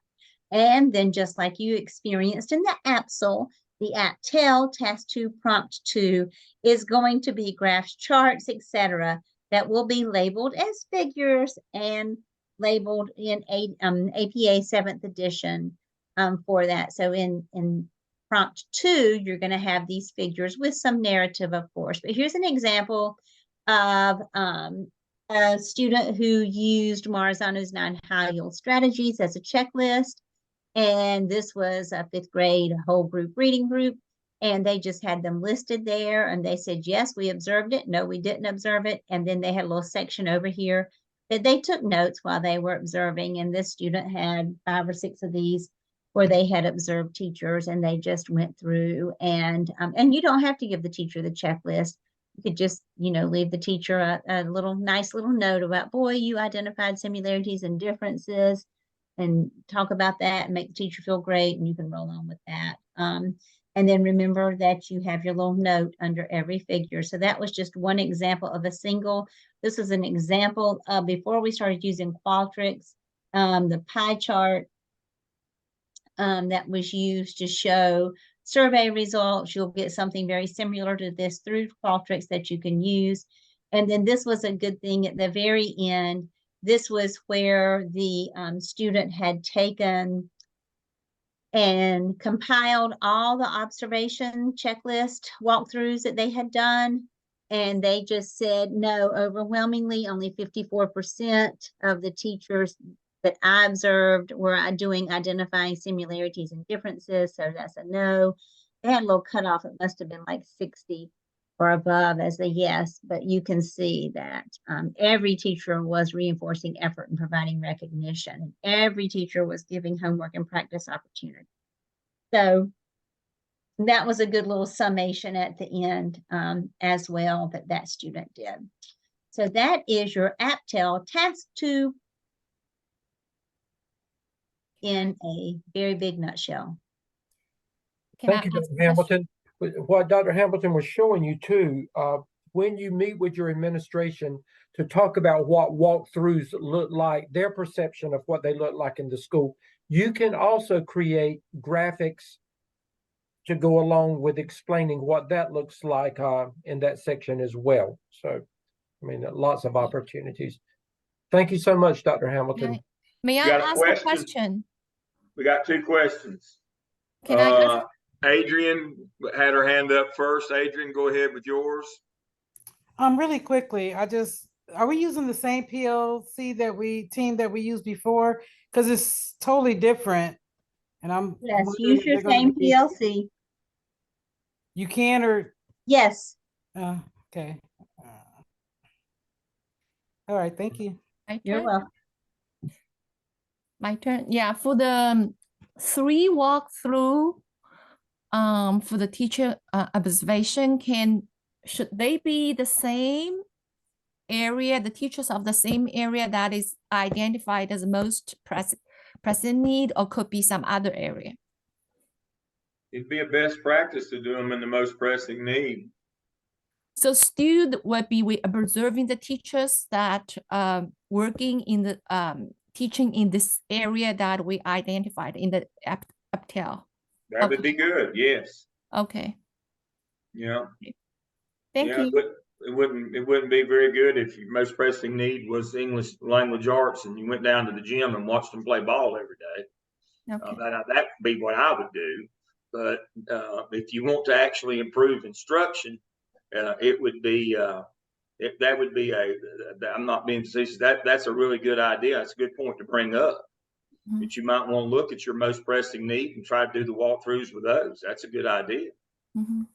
And then just like you experienced in the AAPTEL, the AAPTEL task 2, prompt 2 is going to be graphs, charts, etc., that will be labeled as figures and labeled in APA 7th edition for that. So in prompt 2, you're going to have these figures with some narrative, of course. But here's an example of a student who used Marzano's 9 high-yield strategies as a checklist. And this was a 5th grade whole group reading group. And they just had them listed there. And they said, yes, we observed it. No, we didn't observe it. And then they had a little section over here that they took notes while they were observing. And this student had 5 or 6 of these where they had observed teachers, and they just went through. And you don't have to give the teacher the checklist. You could just, leave the teacher a nice little note about, boy, you identified similarities and differences, and talk about that and make the teacher feel great, and you can roll on with that. And then remember that you have your little note under every figure. So that was just one example of this is an example of before we started using Qualtrics, the pie chart that was used to show survey results. You'll get something very similar to this through Qualtrics that you can use. And then this was a good thing at the very end. This was where the student had taken and compiled all the observation checklist walkthroughs that they had done. And they just said, no, overwhelmingly, only 54% of the teachers that I observed were identifying similarities and differences. So that's a no. They had a little cutoff. It must have been like 60 or above as a yes, but you can see that every teacher was reinforcing effort and providing recognition. Every teacher was giving homework and practice opportunity. So that was a good little summation at the end as well that student did. So that is your AAPTEL task 2 in a very big nutshell. Thank you, Dr. Hamilton. What Dr. Hamilton was showing you too, when you meet with your administration to talk about what walkthroughs look like, their perception of what they look like in the school, you can also create graphics to go along with explaining what that looks like in that section as well. So, I mean, lots of opportunities. Thank you so much, Dr. Hamilton. May I ask a question? We got 2 questions. Can I ask? Adrian had her hand up first. Adrian, go ahead with yours. Really quickly, are we using the same PLC team that we used before? Because it's totally different. And yes, use your same PLC. You can or yes. Okay. All right, thank you. You're welcome. My turn. Yeah, for the 3 walkthrough, for the teacher observation, can should they be the same area, the teachers of the same area that is identified as most pressing need, or could be some other area? It'd be a best practice to do them in the most pressing need. So still will be observing the teachers that working in the teaching in this area that we identified in the AAPTEL. That would be good. Yes. Okay. Yeah. Thank you. But it wouldn't be very good if your most pressing need was English language arts and you went down to the gym and watched them play ball every day. Okay. That would be what I would do. But if you want to actually improve instruction, it would be that would be I'm not being facetious. That's a really good idea. That's a good point to bring up. Mhm. That you might want to look at your most pressing need and try to do the walkthroughs with those. That's a good idea. Mhm.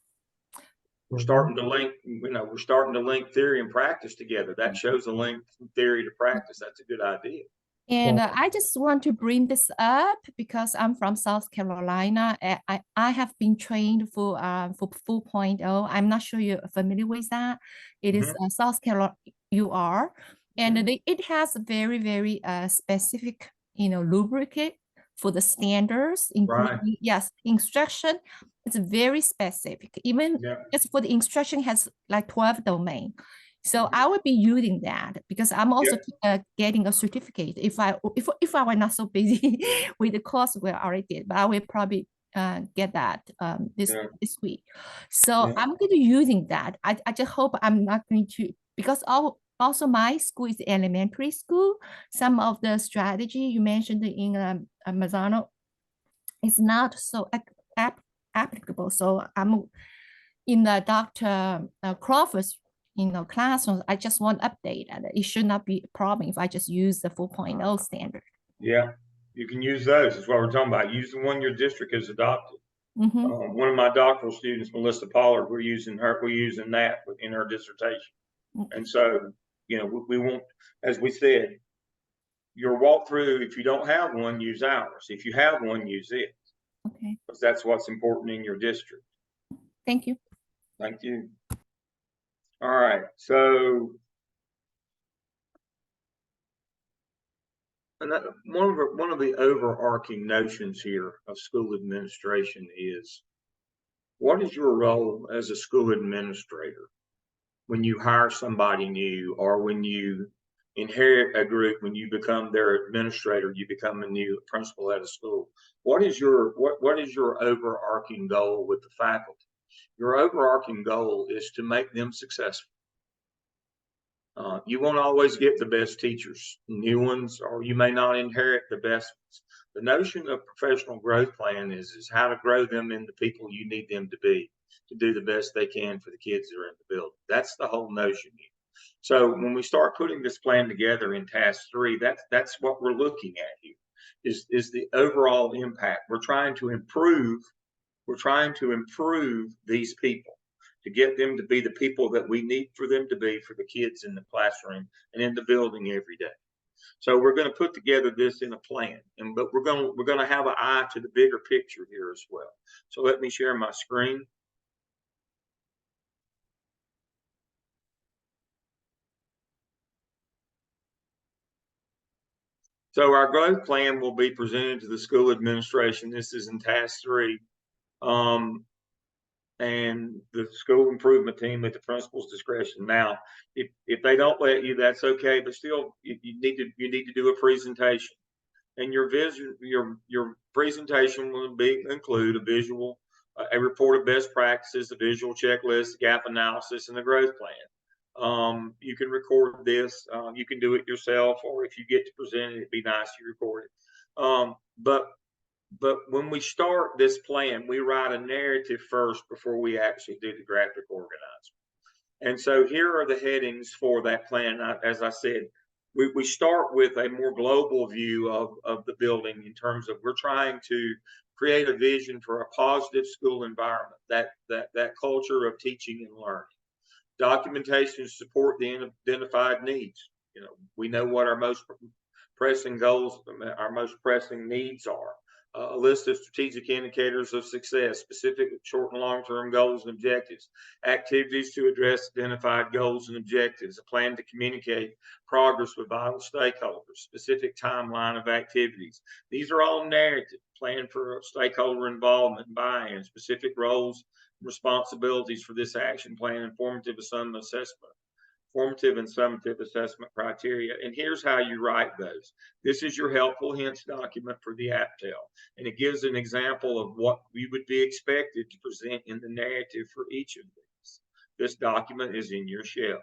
We're starting to link theory and practice together. That shows a link from theory to practice. That's a good idea. And I just want to bring this up because I'm from South Carolina. I have been trained for 4.0. I'm not sure you're familiar with that. It is South Carolina UR, and it has a very, very specific, rubric for the standards, including instruction. It's very specific. Even just for the instruction has like 12 domain. So I would be using that because I'm also getting a certificate. If I were not so busy with the course we already did, but I will probably get that this week. So I'm going to using that. I just hope I'm not going to, because also my school is elementary school. Some of the strategy you mentioned in Mazzano is not so applicable. So I'm in the Dr. Crawford's classrooms. I just want to update that. It should not be a problem if I just use the 4.0 standard. Yeah, you can use those. That's what we're talking about. Use the one your district has adopted. One of my doctoral students, Melissa Pollard, we're using that in her dissertation. And so, we want, as we said, your walkthrough, if you don't have one, use ours. If you have one, use it. Okay. Because that's what's important in your district. Thank you. Thank you. All right. So one of the overarching notions here of school administration is, what is your role as a school administrator when you hire somebody new, or when you inherit a group, when you become their administrator, you become a new principal at a school? What is your overarching goal with the faculty? Your overarching goal is to make them successful. You won't always get the best teachers, new ones, or you may not inherit the best ones. The notion of professional growth plan is how to grow them into people you need them to be, to do the best they can for the kids that are in the building. That's the whole notion here. So when we start putting this plan together in task 3, that's what we're looking at here, is the overall impact. We're trying to improve these people, to get them to be the people that we need for them to be for the kids in the classroom and in the building every day. So we're going to put together this in a plan, but we're going to have an eye to the bigger picture here as well. So let me share my screen. So our growth plan will be presented to the school administration. This is in task 3. And the school improvement team at the principal's discretion. Now, if they don't let you, that's okay, but still you need to do a presentation. And your presentation will include a visual, a report of best practices, a visual checklist, gap analysis, and the growth plan. You can record this. You can do it yourself, or if you get to present it, it'd be nice you record it. But when we start this plan, we write a narrative first before we actually do the graphic organizer. And so here are the headings for that plan. As I said, we start with a more global view of the building, in terms of, we're trying to create a vision for a positive school environment, that culture of teaching and learning. Documentation to support the identified needs. We know what our most pressing goals, our most pressing needs are. a list of strategic indicators of success, specific short and long-term goals and objectives, activities to address identified goals and objectives, a plan to communicate progress with vital stakeholders, specific timeline of activities. These are all narrative, plan for stakeholder involvement and buy-in, specific roles and responsibilities for this action plan, informative formative and summative assessment criteria. And here's how you write those. This is your helpful hints document for the AAPTEL. And it gives an example of what we would be expected to present in the narrative for each of these. This document is in your shell.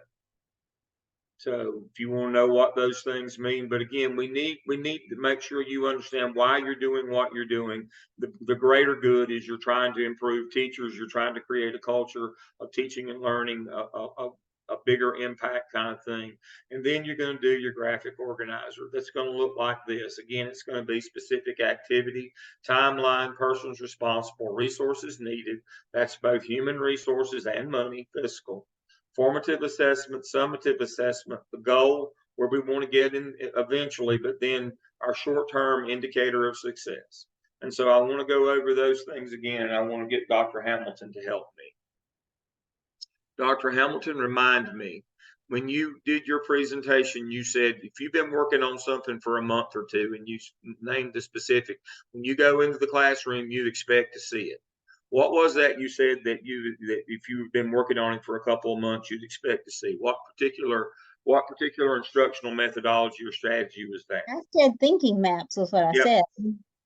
So if you want to know what those things mean, but again, we need to make sure you understand why you're doing what you're doing. The greater good is you're trying to improve teachers. You're trying to create a culture of teaching and learning, a bigger impact kind of thing. And then you're going to do your graphic organizer. That's going to look like this. Again, it's going to be specific activity, timeline, persons responsible, resources needed. That's both human resources and money, fiscal. Formative assessment, summative assessment, the goal where we want to get in eventually, but then our short-term indicator of success. And so I want to go over those things again, and I want to get Dr. Hamilton to help me. Dr. Hamilton, remind me, when you did your presentation, you said if you've been working on something for a month or two and you named the specific, when you go into the classroom, you expect to see it. What was that you said that if you've been working on it for a couple of months, you'd expect to see? What particular instructional methodology or strategy was that? I said thinking maps was what I Yep. said.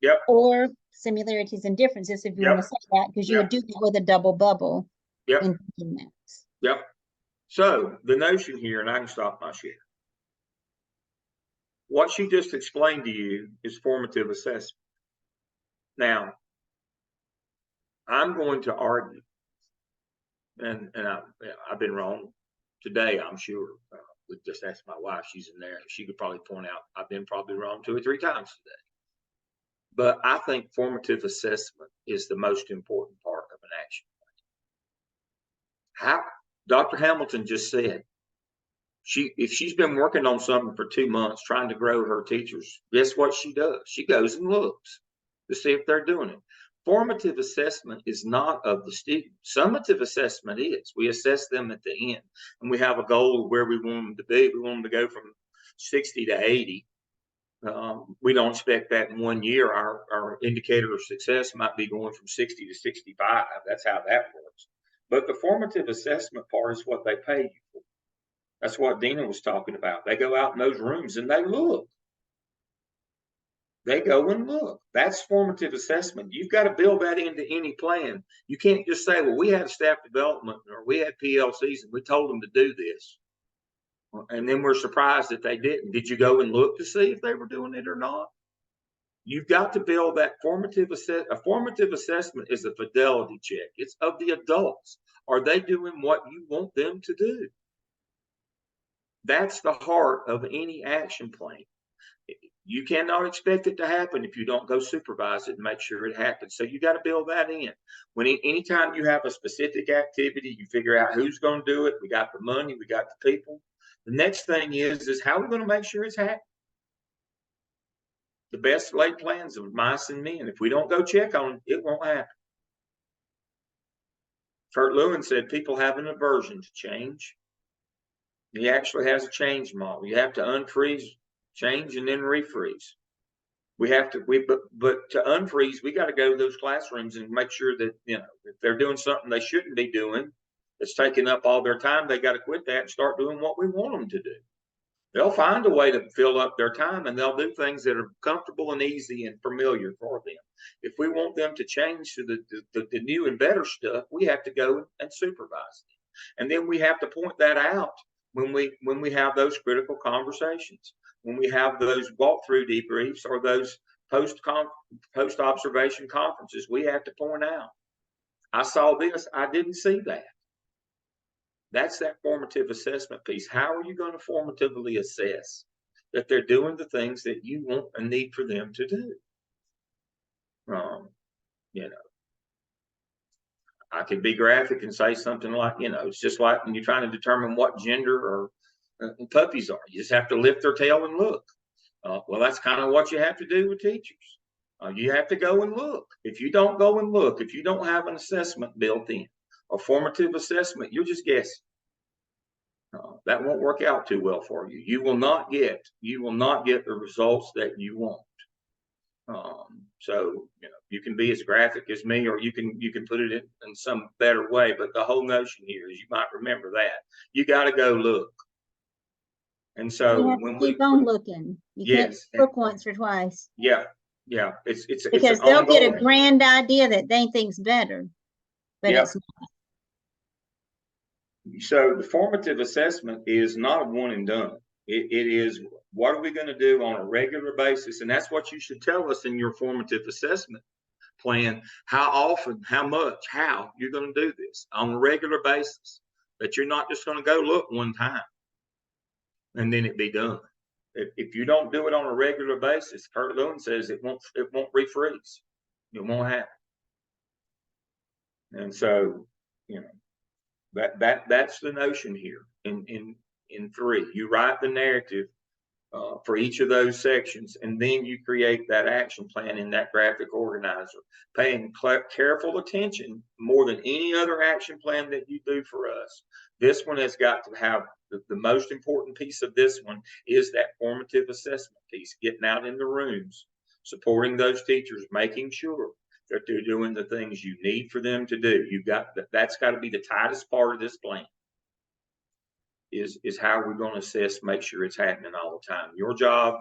Yep. Or similarities and differences, if you Yep. want to say that, because you Yep. would do that with a double bubble Yep. in thinking maps. Yep. So the notion here, and I can stop my share. What she just explained to you is formative assessment. Now, I'm going to argue, and I've been wrong today, I'm sure. We just asked my wife, she's in there, she could probably point out I've been probably wrong 2 or 3 times today. But I think formative assessment is the most important part of an action plan. How Dr. Hamilton just said, if she's been working on something for 2 months trying to grow her teachers, guess what she does? She goes and looks to see if they're doing it. Formative assessment is not of the student. Summative assessment is. We assess them at the end, and we have a goal of where we want them to be. We want them to go from 60 to 80. We don't expect that in 1 year. Our indicator of success might be going from 60 to 65. That's how that works. But the formative assessment part is what they pay you for. That's what Dina was talking about. They go out in those rooms and they look. They go and look. That's formative assessment. You've got to build that into any plan. You can't just say, well, we had staff development or we had PLCs and we told them to do this. And then we're surprised that they didn't. Did you go and look to see if they were doing it or not? You've got to build that formative assessment. A formative assessment is a fidelity check. It's of the adults. Are they doing what you want them to do? That's the heart of any action plan. You cannot expect it to happen if you don't go supervise it and make sure it happens. So you got to build that in. Anytime you have a specific activity, you figure out who's going to do it. We got the money, we got the people. The next thing is how are we going to make sure it's happening? The best laid plans of mice and men. If we don't go check on it, it won't happen. Kurt Lewin said people have an aversion to change. He actually has a change model. You have to unfreeze, change, and then refreeze. But to unfreeze, we got to go to those classrooms and make sure that, if they're doing something they shouldn't be doing, that's taking up all their time, they got to quit that and start doing what we want them to do. They'll find a way to fill up their time, and they'll do things that are comfortable and easy and familiar for them. If we want them to change to the new and better stuff, we have to go and supervise them. And then we have to point that out when we have those critical conversations, when we have those walkthrough debriefs or those post-observation conferences, we have to point out, I saw this, I didn't see that. That's that formative assessment piece. How are you going to formatively assess that they're doing the things that you want and need for them to do? I could be graphic and say something like, it's just like when you're trying to determine what gender or puppies are. You just have to lift their tail and look. Well, that's kind of what you have to do with teachers. You have to go and look. If you don't go and look, if you don't have an assessment built in, a formative assessment, you're just guessing. That won't work out too well for you. You will not get the results that you want. So you can be as graphic as me, or you can put it in some better way. But the whole notion here is, you might remember that you got to go look. And so You have when to we keep on looking. You can't yes, look once or twice. yeah, it's Because an they'll get a ongoing. grand idea that they think's better, but Yeah. it's not. So the formative assessment is not a one and done. It is, what are we going to do on a regular basis? And that's what you should tell us in your formative assessment plan. How often, how much, how you're going to do this on a regular basis. That you're not just going to go look one time and then it be done. If you don't do it on a regular basis, Kurt Lewin says it won't refreeze. It won't happen. And so, that's the notion here. In 3, you write the narrative for each of those sections, and then you create that action plan in that graphic organizer, paying careful attention more than any other action plan that you do for us. This one has got to have the most important piece of this one is that formative assessment piece, getting out in the rooms, supporting those teachers, making sure that they're doing the things you need for them to do. That's got to be the tightest part of this plan. Is how we're going to assess, make sure it's happening all the time. Your job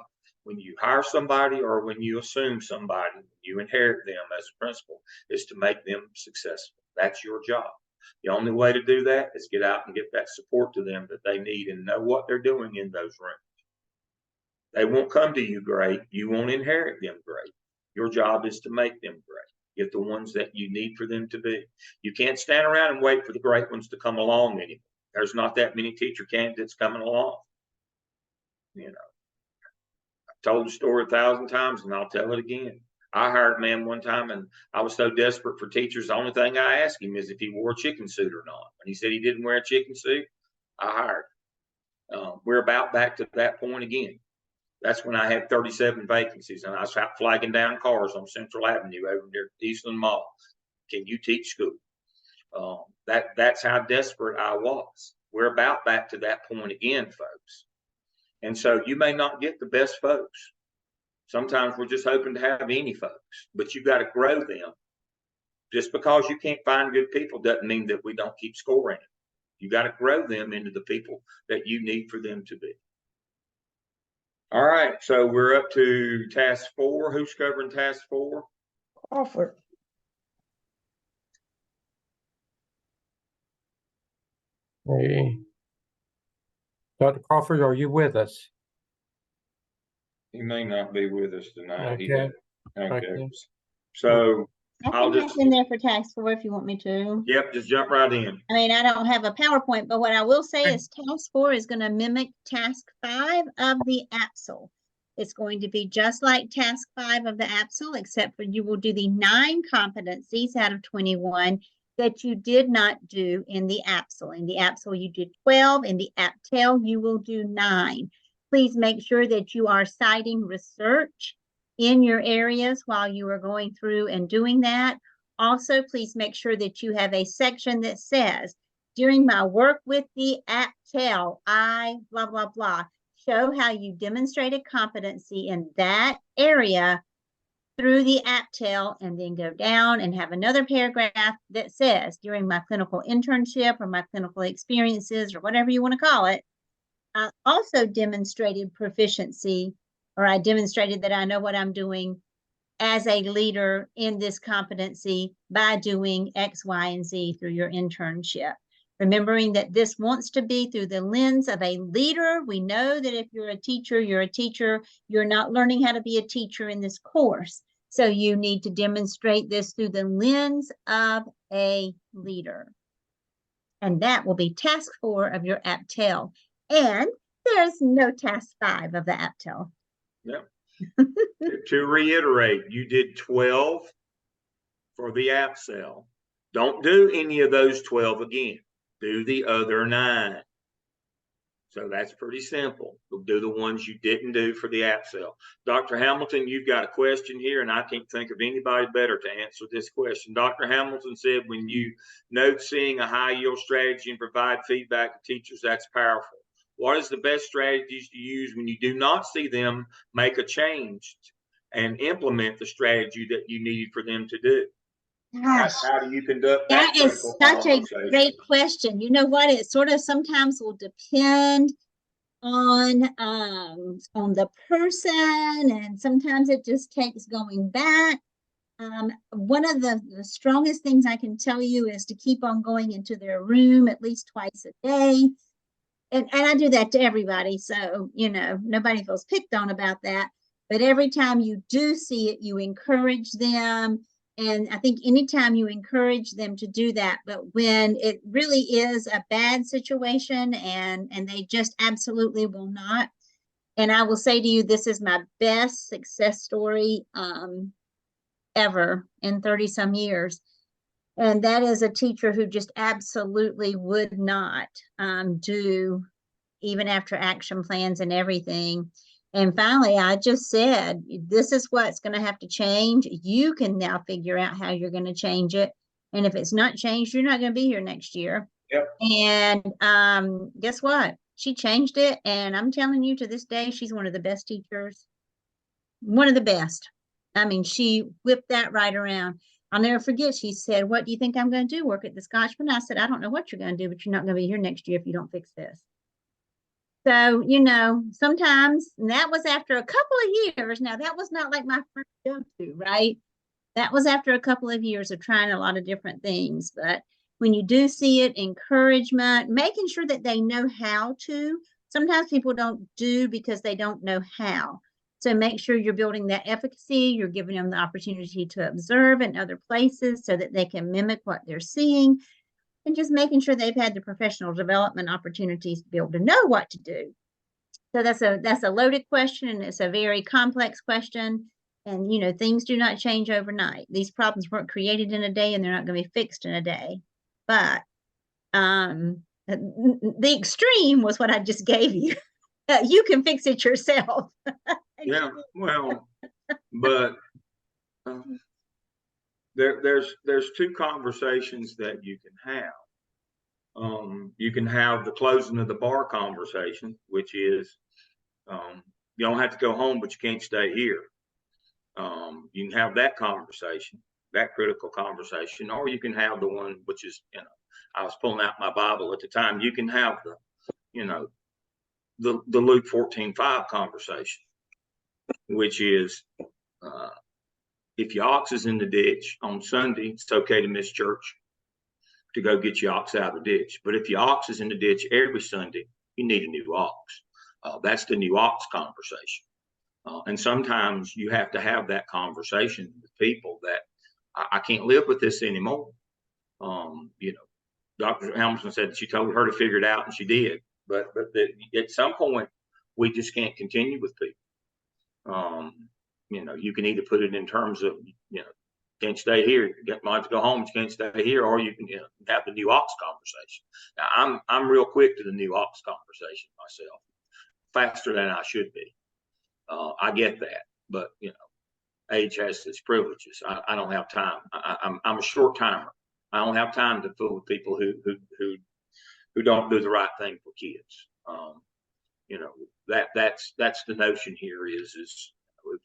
when you hire somebody or when you assume somebody, you inherit them as a principal, is to make them successful. That's your job. The only way to do that is get out and get that support to them that they need and know what they're doing in those rooms. They won't come to you great. You won't inherit them great. Your job is to make them great. Get the ones that you need for them to be. You can't stand around and wait for the great ones to come along anymore. There's not that many teacher candidates coming along. I've told the story 1,000 times and I'll tell it again. I hired a man one time and I was so desperate for teachers. The only thing I asked him is if he wore a chicken suit or not. When he said he didn't wear a chicken suit, I hired him. We're about back to that point again. That's when I had 37 vacancies and I was out flagging down cars on Central Avenue over near Eastland Mall. Can you teach school? That's how desperate I was. We're about back to that point again, folks. And so you may not get the best folks. Sometimes we're just hoping to have any folks, but you got to grow them. Just because you can't find good people doesn't mean that we don't keep scoring it. You got to grow them into the people that you need for them to be. All right, so we're up to task 4. Who's covering task 4? Crawford. Hey, Dr. Crawford, are you with us? He may not be with us tonight. Okay. Okay. So I I'll can just, hop in there for task 4 if you want me to. yep, just jump right in. I mean, I don't have a PowerPoint, but what I will say is task 4 is going to mimic task 5 of the AAPTEL. It's going to be just like task 5 of the AAPTEL, except for you will do the 9 competencies out of 21 that you did not do in the AAPTEL. In the AAPTEL, you did 12. In the AAPTEL, you will do 9. Please make sure that you are citing research in your areas while you are going through and doing that. Also, please make sure that you have a section that says, during my work with the AAPTEL, I blah, blah, blah. Show how you demonstrated competency in that area through the AAPTEL, and then go down and have another paragraph that says, during my clinical internship or my clinical experiences or whatever you want to call it, I also demonstrated proficiency, or I demonstrated that I know what I'm doing as a leader in this competency by doing X, Y, and Z through your internship. Remembering that this wants to be through the lens of a leader. We know that if you're a teacher, you're a teacher. You're not learning how to be a teacher in this course. So you need to demonstrate this through the lens of a leader. And that will be task 4 of your AAPTEL. And there's no task 5 of the AAPTEL. Yep. To reiterate, you did 12 for the AAPTEL. Don't do any of those 12 again. Do the other 9. So that's pretty simple. We'll do the ones you didn't do for the AAPTEL. Dr. Hamilton, you've got a question here, and I can't think of anybody better to answer this question. Dr. Hamilton said, when you note seeing a high yield strategy and provide feedback to teachers, that's powerful. What is the best strategies to use when you do not see them make a change and implement the strategy that you needed for them to do? Gosh, How do you conduct that that? is such a great question. You know what? It sort of sometimes will depend on the person, and sometimes it just takes going back. One of the strongest things I can tell you is to keep on going into their room at least twice a day. And I do that to everybody, so you know, nobody feels picked on about that. But every time you do see it, you encourage them. And I think anytime you encourage them to do that, but when it really is a bad situation and they just absolutely will not. And I will say to you, this is my best success story ever in 30 some years. And that is a teacher who just absolutely would not do, even after action plans and everything. And finally, I just said, this is what's going to have to change. You can now figure out how you're going to change it. And if it's not changed, you're not going to be here next year. Yep. And guess what? She changed it. And I'm telling you, to this day, she's one of the best teachers. One of the best. I mean, she whipped that right around. I'll never forget. She said, "What do you think I'm going to do? Work at the Scotchman?" I said, "I don't know what you're going to do, but you're not going to be here next year if you don't fix this." So, you know, sometimes, and that was after a couple of years. Now, that was not like my first go-to, right? That was after a couple of years of trying a lot of different things. But when you do see it, encouragement, making sure that they know how to. Sometimes people don't do because they don't know how. So make sure you're building that efficacy. You're giving them the opportunity to observe in other places so that they can mimic what they're seeing. And just making sure they've had the professional development opportunities to be able to know what to do. So that's a loaded question, and it's a very complex question. And you know, things do not change overnight. These problems weren't created in a day, and they're not going to be fixed in a day. But the extreme was what I just gave you. You can fix it yourself. Yeah, well, but there's two conversations that you can have. You can have the closing of the bar conversation, which is you don't have to go home, but you can't stay here. You can have that conversation, that critical conversation, or you can have the one which is, you know, I was pulling out my Bible at the time. You can have the, you know, the Luke 14:5 conversation, which is if your ox is in the ditch on Sunday, it's okay to miss church to go get your ox out of the ditch. But if your ox is in the ditch every Sunday, you need a new ox. That's the new ox conversation. And sometimes you have to have that conversation with people that I can't live with this anymore. You know, Dr. Hamilton said that she told her to figure it out, and she did. But at some point, we just can't continue with people. You know, you can either put it in terms of, you know, can't stay here, get mine to go home, you can't stay here, or you can, you know, have the new ox conversation. Now, I'm real quick to the new ox conversation myself, faster than I should be. I get that, but you know, age has its privileges. I don't have time. I'm a short timer. I don't have time to fool with people who don't do the right thing for kids. You know, that's the notion here is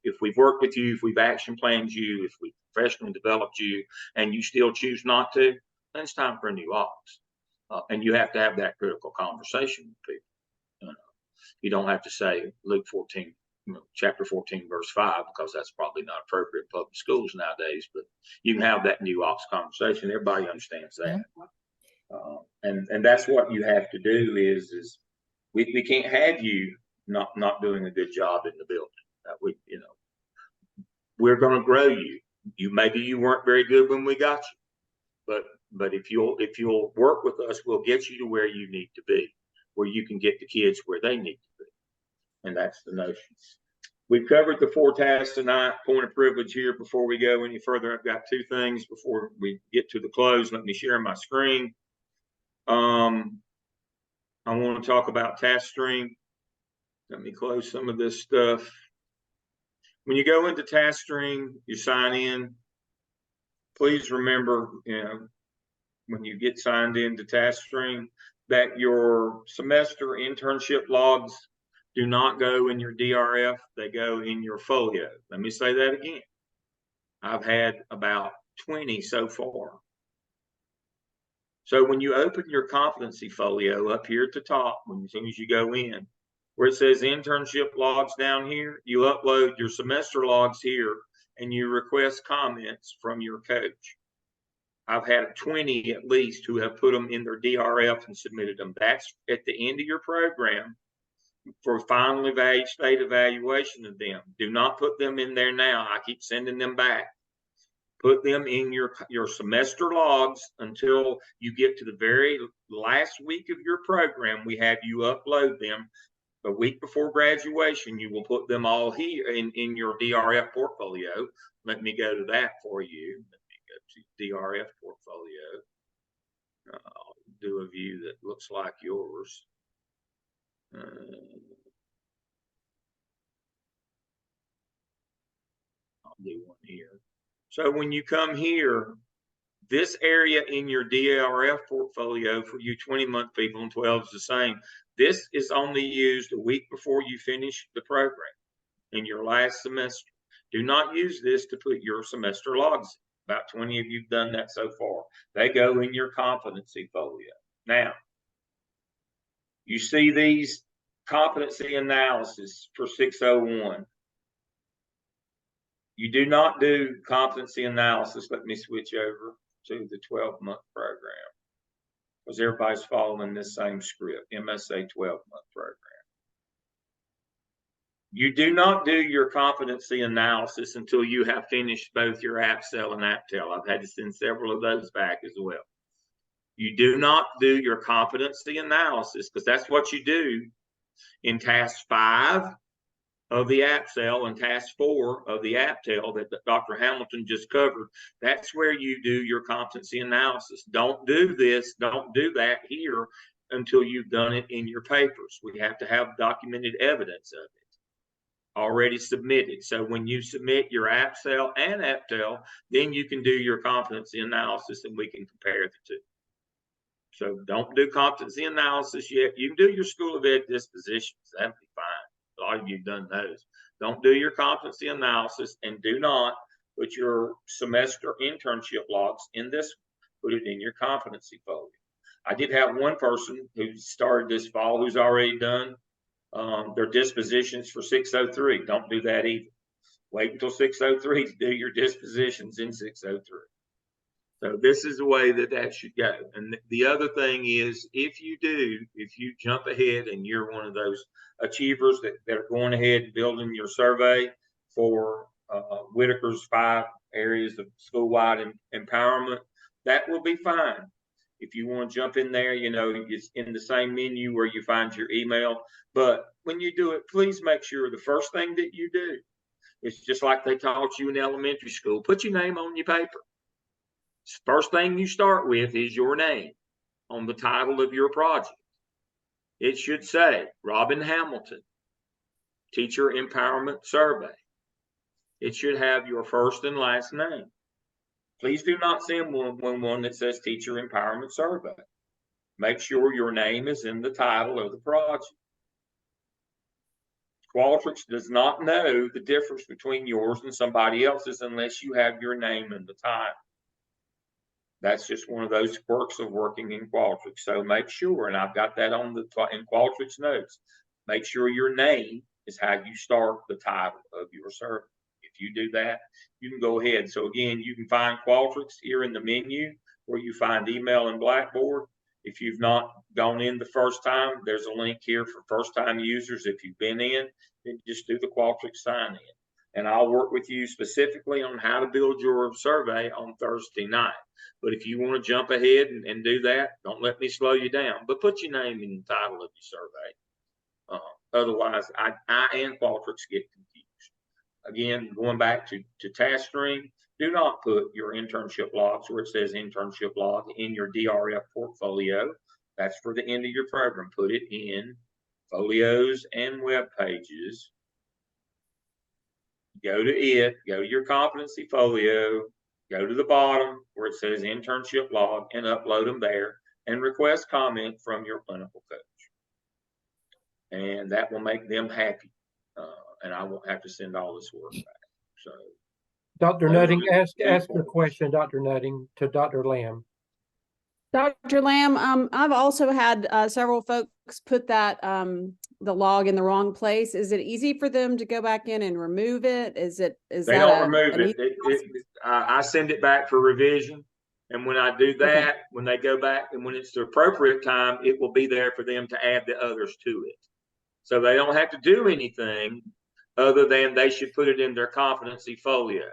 if we've worked with you, if we've action planned you, if we've professionally developed you, and you still choose not to, then it's time for a new ox. And you have to have that critical conversation with people. You know, you don't have to say Luke 14, you know, chapter 14, verse 5, because that's probably not appropriate in public schools nowadays. But you can have that new ox conversation. Everybody understands that. Yeah. And that's what you have to do is we can't have you not doing a good job in the building. We, you know, we're going to grow you. Maybe you weren't very good when we got you, but if you'll work with us, we'll get you to where you need to be, where you can get the kids where they need to be. And that's the notion. We've covered the 4 tasks tonight. Point of privilege here before we go any further. I've got 2 things before we get to the close. Let me share my screen. I want to talk about task stream. Let me close some of this stuff. When you go into task stream, you sign in. Please remember, when you get signed into task stream, that your semester internship logs do not go in your DRF, they go in your folio. Let me say that again. I've had about 20 so far. So when you open your competency folio up here at the top, as soon as you go in, where it says internship logs down here, you upload your semester logs here and you request comments from your coach. I've had 20 at least who have put them in their DRF and submitted them. That's at the end of your program for final state evaluation of them. Do not put them in there now. I keep sending them back. Put them in your semester logs until you get to the very last week of your program. We have you upload them. A week before graduation, you will put them all here in your DRF portfolio. Let me go to that for you. Let me go to DRF portfolio. I'll do a view that looks like yours. I'll do one here. So when you come here, this area in your DRF portfolio for you 20-month people, and 12 is the same. This is only used a week before you finish the program in your last semester. Do not use this to put your semester logs in. About 20 of you have done that so far. They go in your competency folio. Now, you see these competency analysis for 601. You do not do competency analysis. Let me switch over to the 12-month program because everybody's following this same script, MSA 12-month program. You do not do your competency analysis until you have finished both your AAPTEL and AAPTEL. I've had to send several of those back as well. You do not do your competency analysis because that's what you do in task 5 of the AAPTEL and task 4 of the AAPTEL that Dr. Hamilton just covered. That's where you do your competency analysis. Don't do this, don't do that here until you've done it in your papers. We have to have documented evidence of it already submitted. So when you submit your AAPTEL and AAPTEL, then you can do your competency analysis and we can compare the two. So don't do competency analysis yet. You can do your School of Ed dispositions. That'd be fine. A lot of you have done those. Don't do your competency analysis and do not put your semester internship logs in this. Put it in your competency folio. I did have one person who started this fall who's already done their dispositions for 603. Don't do that either. Wait until 603 to do your dispositions in 603. So this is the way that should go. And the other thing is, if you jump ahead and you're one of those achievers that are going ahead and building your survey for Whitaker's 5 areas of school-wide empowerment, that will be fine. If you want to jump in there, it's in the same menu where you find your email. But when you do it, please make sure the first thing that you do is just like they taught you in elementary school. Put your name on your paper. First thing you start with is your name on the title of your project. It should say Robin Hamilton, Teacher Empowerment Survey. It should have your first and last name. Please do not send one that says Teacher Empowerment Survey. Make sure your name is in the title of the project. Qualtrics does not know the difference between yours and somebody else's unless you have your name in the title. That's just one of those quirks of working in Qualtrics. So make sure, and I've got that in Qualtrics notes, make sure your name is how you start the title of your survey. If you do that, you can go ahead. So again, you can find Qualtrics here in the menu where you find email and Blackboard. If you've not gone in the first time, there's a link here for first-time users. If you've been in, then just do the Qualtrics sign-in. And I'll work with you specifically on how to build your survey on Thursday night. But if you want to jump ahead and do that, don't let me slow you down. But put your name in the title of your survey. Otherwise, I and Qualtrics get confused. Again, going back to task stream, do not put your internship logs where it says internship log in your DRF portfolio. That's for the end of your program. Put it in folios and web pages. Go to it, go to your competency folio, go to the bottom where it says internship log and upload them there and request comment from your clinical coach. And that will make them happy. And I won't have to send all this work back. So, Dr. Those Nutting, are ask the your question, Dr. Nutting, to Dr. Lamb. Dr. Lamb, I've also had several folks put that the log in the wrong place. Is it easy for them to go back in and remove it? Is they that don't remove an it. I send it back for revision. And when I do that, Okay. when they go back and when it's the appropriate time, it will be there for them to add the others to it. So they don't have to do anything other than they should put it in their competency folio.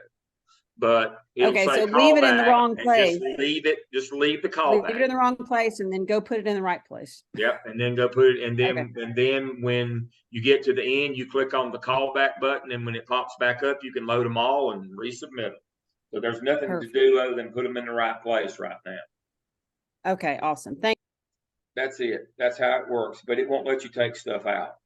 But it'll Okay, say so leave it in the callback wrong and place. just leave the Leave callback. it in the wrong place and then go put it in the right place. Yep, and then go put it, and then Okay. and then when you get to the end, you click on the callback button, and when it pops back up, you can load them all and resubmit them. So there's nothing Perfect. to do other than put them in the right place right now. Okay, awesome. Thank That's it. That's how it works. But it won't let you take stuff out.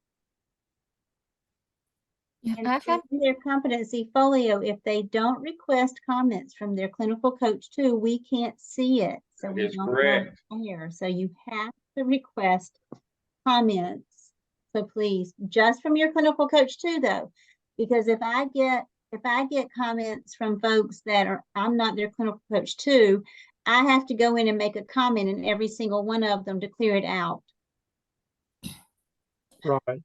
Yeah, And I have in their competency folio, if they don't request comments from their clinical coach too, we can't see it. So That we is don't correct. know there. So you have to request comments. So please, just from your clinical coach too, though, because if I get comments from folks that I'm not their clinical coach too, I have to go in and make a comment in every single one of them to clear it out Right.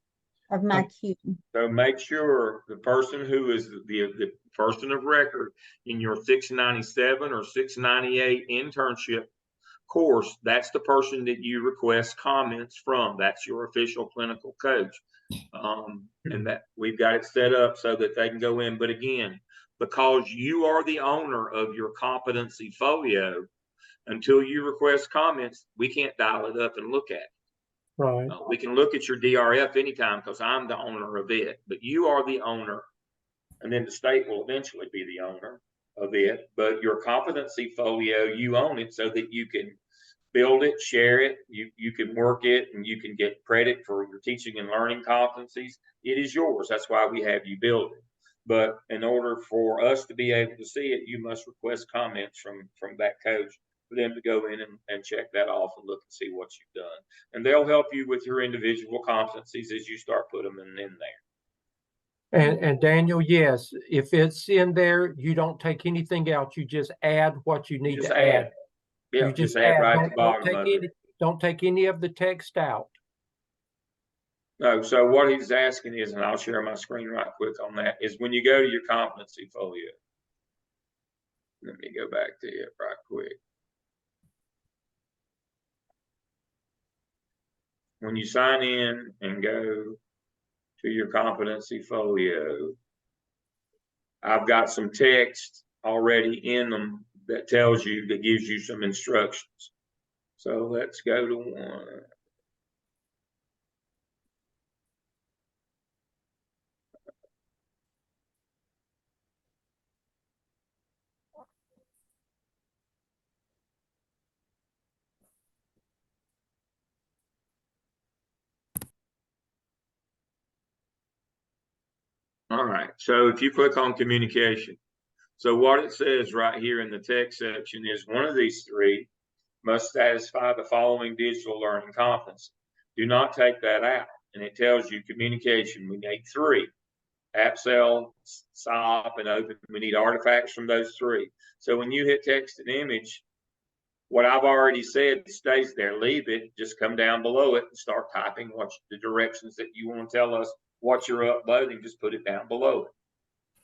of my queue. So make sure the person who is the person of record in your 697 or 698 internship course, that's the person that you request comments from. That's your official clinical coach. And that we've got it set up so that they can go in. But again, because you are the owner of your competency folio, until you request comments, we can't dial it up and look at it. Right. We can look at your DRF anytime because I'm the owner of it, but you are the owner, and then the state will eventually be the owner of it. But your competency folio, you own it so that you can build it, share it, you can work it, and you can get credit for your teaching and learning competencies. It is yours. That's why we have you build it. But in order for us to be able to see it, you must request comments from that coach for them to go in and check that off and look and see what you've done. And they'll help you with your individual competencies as you start putting them in there. And Daniel, yes, if it's in there, you don't take anything out. You just add what you need Just to add. add. Yeah, You just add right at the bottom of it. Don't take any of the text out. No, so what he's asking is, and I'll share my screen right quick on that, is when you go to your competency folio. Let me go back to it right quick. When you sign in and go to your competency folio, I've got some text already in them that tells you, that gives you some instructions. So let's go to one. All right, so if you click on communication, so what it says right here in the text section is one of these three must satisfy the following digital learning competence. Do not take that out. And it tells you communication, we need three. AAPTEL, SOP, and open. We need artifacts from those three. So when you hit text and image, what I've already said stays there. Leave it, just come down below it and start typing what the directions that you want to tell us what you're uploading, just put it down below it.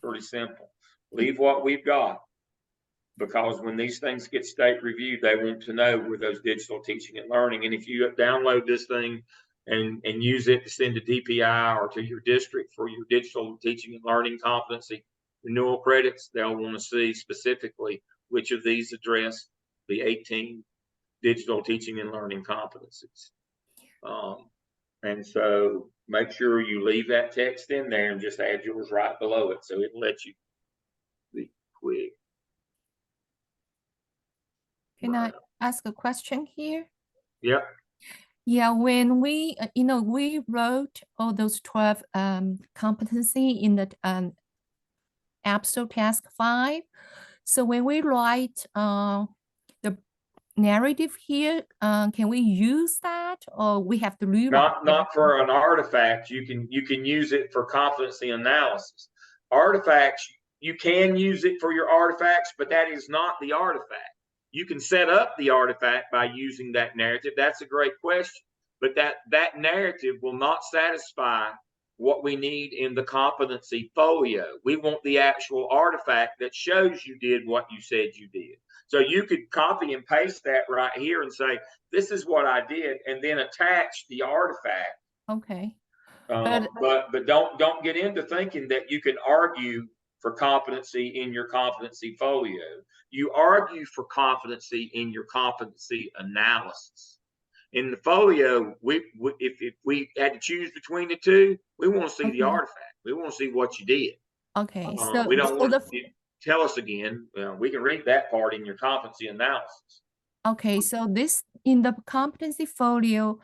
Pretty simple. Leave what we've got, because when these things get state reviewed, they want to know where those digital teaching and learning. And if you download this thing and use it to send to DPI or to your district for your digital teaching and learning competency renewal credits, they'll want to see specifically which of these address the 18 digital teaching and learning competencies. And so make sure you leave that text in there and just add yours right below it, so it'll let you be quick. Can I ask a question here? Yep. Yeah, when we, we wrote all those 12 competency in the AAPTEL task 5. So when we write the narrative here, can we use that, or we have to rewrite? Not for an artifact. You can use it for competency analysis. Artifacts, you can use it for your artifacts, but that is not the artifact. You can set up the artifact by using that narrative. That's a great question. But that narrative will not satisfy what we need in the competency folio. We want the actual artifact that shows you did what you said you did. So you could copy and paste that right here and say, this is what I did, and then attach the artifact. Okay. But don't get into thinking that you can argue for competency in your competency folio. You argue for competency in your competency analysis. In the folio, if we had to choose between the two, we want to see the artifact. We want to see what you did. Okay. So we don't want to tell us again. We can read that part in your competency analysis. Okay. So this in the competency folio,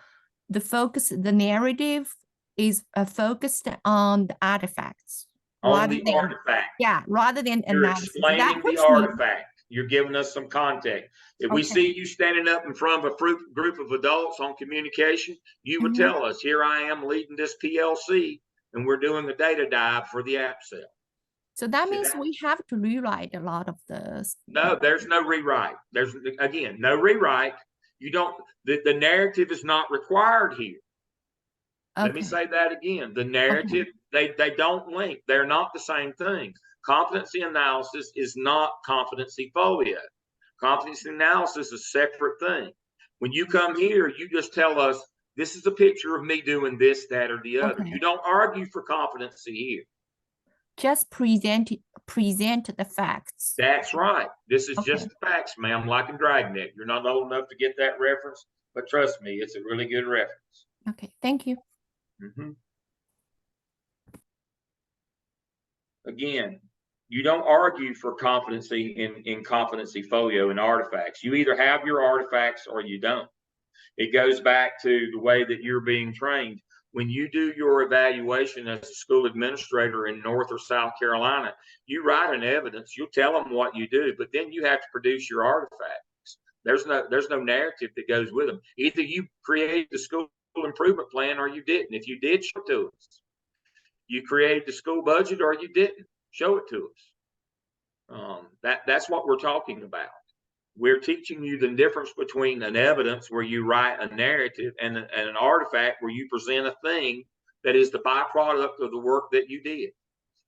the narrative is focused on the artifacts. On the artifact. Yeah, rather than You're analysis. explaining the artifact. You're giving us some context. If we see you standing up in front of a group of adults on communication, you would tell us, here I am leading this PLC, and we're doing the data dive for the AAPTEL. So that means we have to rewrite a lot of this. No, there's no rewrite. There's, again, no rewrite. You don't, the narrative is not required here. Okay. Let me say that again. The narrative, they don't link. They're not the same thing. Competency analysis is not competency folio. Competency analysis is a separate thing. When you come here, you just tell us, this is a picture of me doing this, that, or the other. You don't argue for competency here. Just present the facts. That's right. This is just the facts, ma'am, like in Dragnet. You're not old enough to get that reference, but trust me, it's a really good reference. Okay, thank you. Again, you don't argue for competency in competency folio and artifacts. You either have your artifacts or you don't. It goes back to the way that you're being trained. When you do your evaluation as a school administrator in North or South Carolina, you write an evidence, you'll tell them what you do, but then you have to produce your artifacts. There's no narrative that goes with them. Either you create the school improvement plan or you didn't. If you did, show it to us. You created the school budget or you didn't, show it to us. That's what we're talking about. We're teaching you the difference between an evidence where you write a narrative and an artifact where you present a thing that is the byproduct of the work that you did.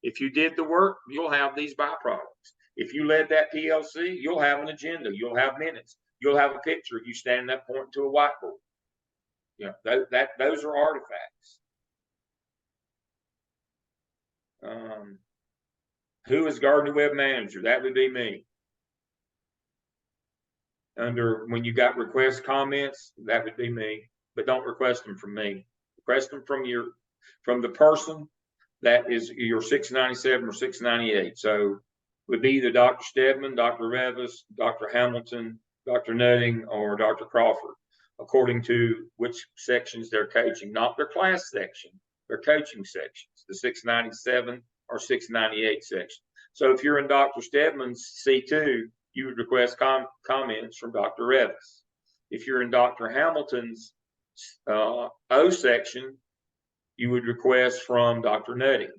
If you did the work, you'll have these byproducts. If you led that PLC, you'll have an agenda, you'll have minutes, you'll have a picture of you standing up pointing to a whiteboard. Those are artifacts. Who is Gardner Web Manager? That would be me. When you got request comments, that would be me, but don't request them from me. Request them from the person that is your 697 or 698. So would be either Dr. Stedman, Dr. Revis, Dr. Hamilton, Dr. Nutting, or Dr. Crawford, according to which sections they're coaching, not their class section, their coaching sections, the 697 or 698 section. So if you're in Dr. Stedman's C2, you would request comments from Dr. Revis. If you're in Dr. Hamilton's O section, you would request from Dr. Nutting.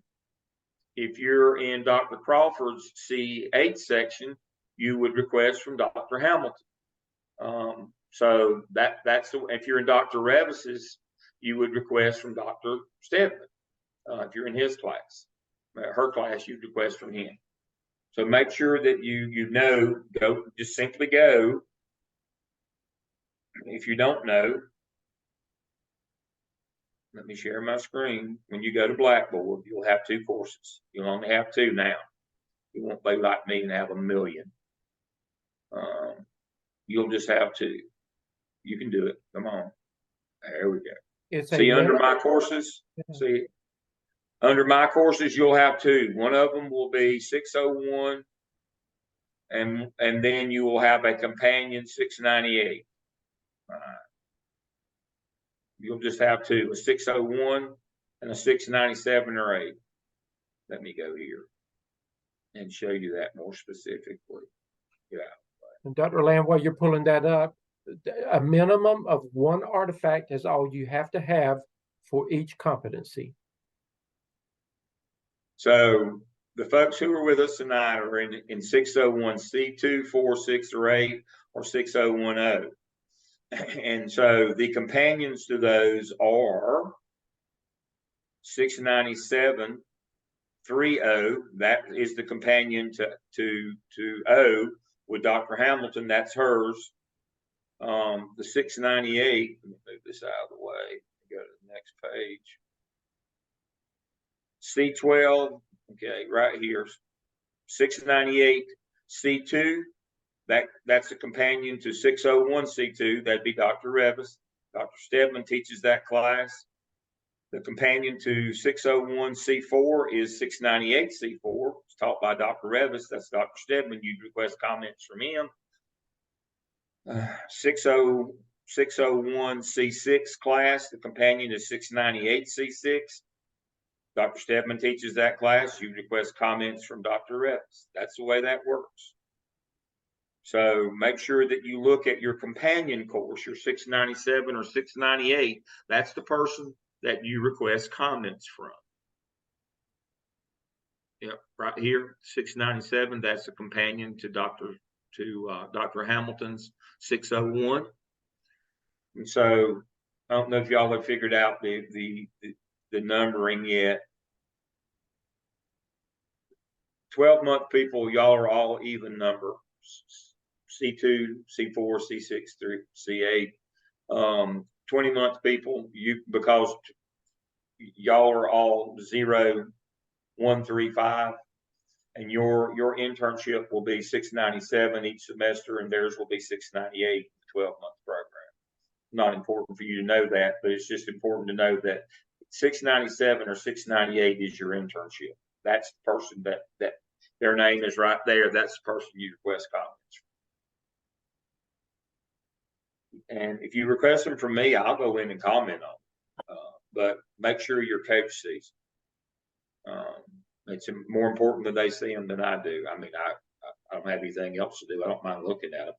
If you're in Dr. Crawford's C8 section, you would request from Dr. Hamilton. So if you're in Dr. Revis's, you would request from Dr. Stedman. If you're in his class, her class, you'd request from him. So make sure that you know, just simply go. If you don't know, let me share my screen. When you go to Blackboard, you'll have 2 courses. You'll only have 2 now. You won't be like me and have a million. You'll just have 2. You can do it. Come on. There we go. See, under my courses, see, under my courses, you'll have 2. One of them will be 601, and then you will have a companion 698. you'll just have two, a 601 and a 697 or 8. Let me go here and show you that more specifically. Yeah. And Dr. Lamb, while you're pulling that up, a minimum of 1 artifact is all you have to have for each competency. So the folks who are with us tonight are in 601 C2, 4, 6, or 8, or 6010. And so the companions to those are 697 30. That is the companion to O with Dr. Hamilton. That's hers. The 698. Let me move this out of the way. Go to the next page. C12. Okay, right here. 698 C2. That's a companion to 601 C2. That'd be Dr. Revis. Dr. Stedman teaches that class. The companion to 601 C4 is 698 C4. It's taught by Dr. Revis. That's Dr. Stedman. You'd request comments from him. 601 C6 class. The companion is 698 C6. Dr. Stedman teaches that class. You request comments from Dr. Revis. That's the way that works. So make sure that you look at your companion course, your 697 or 698. That's the person that you request comments from. Yep, right here, 697. That's a companion to Dr. Hamilton's 601. And so I don't know if y'all have figured out the numbering yet. 12-month people, y'all are all even number. C2, C4, C6 through C8. 20-month people, because y'all are all 0, 1, 3, 5, and your internship will be 697 each semester, and theirs will be 698, 12-month program. Not important for you to know that, but it's just important to know that 697 or 698 is your internship. That's the person that their name is right there. That's the person you request comments from. And if you request them from me, I'll go in and comment on them. But make sure your coach sees them. It's more important that they see them than I do. I mean, I don't have anything else to do. I don't mind looking at them.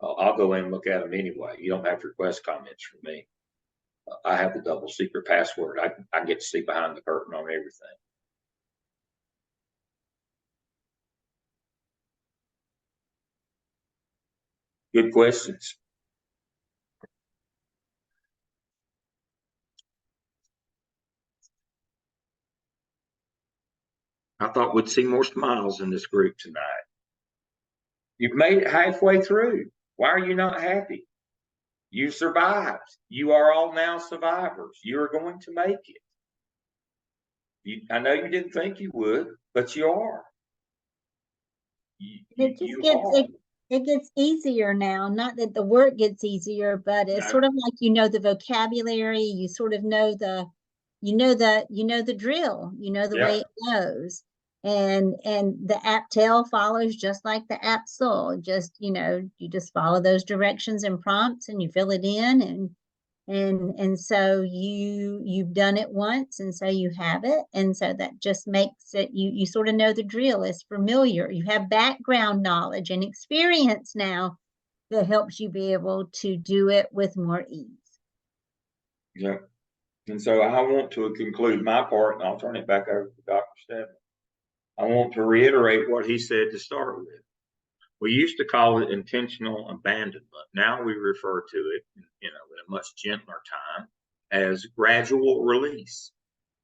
I'll go in and look at them anyway. You don't have to request comments from me. I have the double secret password. I get to see behind the curtain on everything. Good questions. I thought we'd see more smiles in this group tonight. You've made it halfway through. Why are you not happy? You survived. You are all now survivors. You are going to make it. I know you didn't think you would, but you are. It gets easier now. Not that the work gets easier, but it's sort of like the vocabulary. You sort of know the drill. You know the way it goes. And the AAPTEL follows just like the AAPTEL. Just you just follow those directions and prompts, and you fill it in, and so you've done it once, and so you have it, and so that just makes it you sort of know the drill. It's familiar. You have background knowledge and experience now that helps you be able to do it with more ease. Yeah. And so I want to conclude my part, and I'll turn it back over to Dr. Stedman. I want to reiterate what he said to start with. We used to call it intentional abandonment. Now we refer to it, in a much gentler time, as gradual release.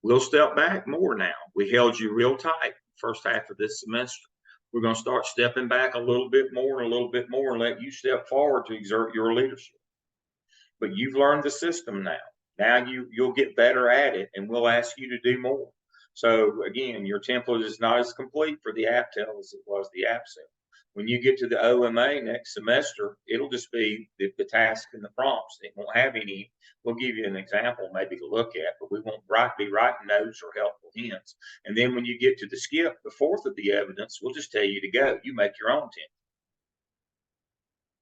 We'll step back more now. We held you real tight first half of this semester. We're going to start stepping back a little bit more and a little bit more and let you step forward to exert your leadership. But you've learned the system now. Now you'll get better at it, and we'll ask you to do more. So again, your template is not as complete for the AAPTEL as it was the AAPTEL. When you get to the OMA next semester, it'll just be the task and the prompts. It won't have any. We'll give you an example maybe to look at, but we won't be writing notes or helpful hints. And then when you get to the skip, the fourth of the evidence, we'll just tell you to go. You make your own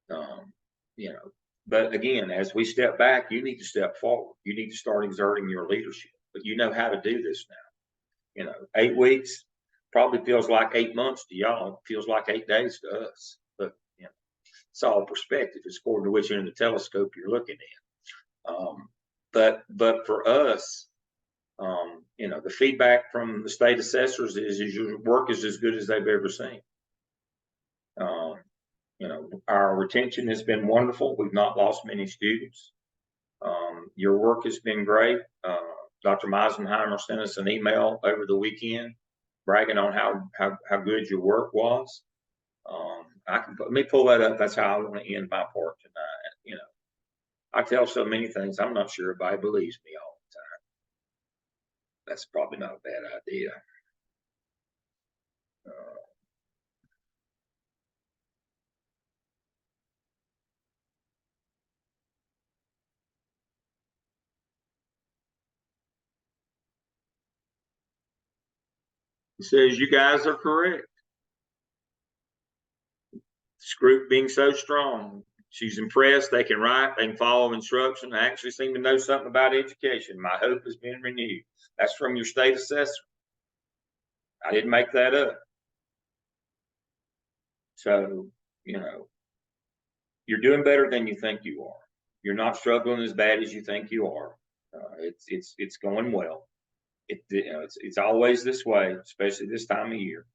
template. But again, as we step back, you need to step forward. You need to start exerting your leadership. But you know how to do this now. 8 weeks probably feels like 8 months to y'all. It feels like 8 days to us. But it's all perspective. It's according to which end of the telescope you're looking at. But for us, the feedback from the state assessors is your work is as good as they've ever seen. Our retention has been wonderful. We've not lost many students. Your work has been great. Dr. Meisenheimer sent us an email over the weekend bragging on how good your work was. Let me pull that up. That's how I want to end my part tonight. I tell so many things. I'm not sure everybody believes me all the time. That's probably not a bad idea. It says you guys are correct. This group being so strong, she's impressed. They can write, they can follow instruction. I actually seem to know something about education. My hope has been renewed. That's from your state assessor. I didn't make that up. So, you're doing better than you think you are. You're not struggling as bad as you think you are. It's going well. It's always this way, especially this time of year.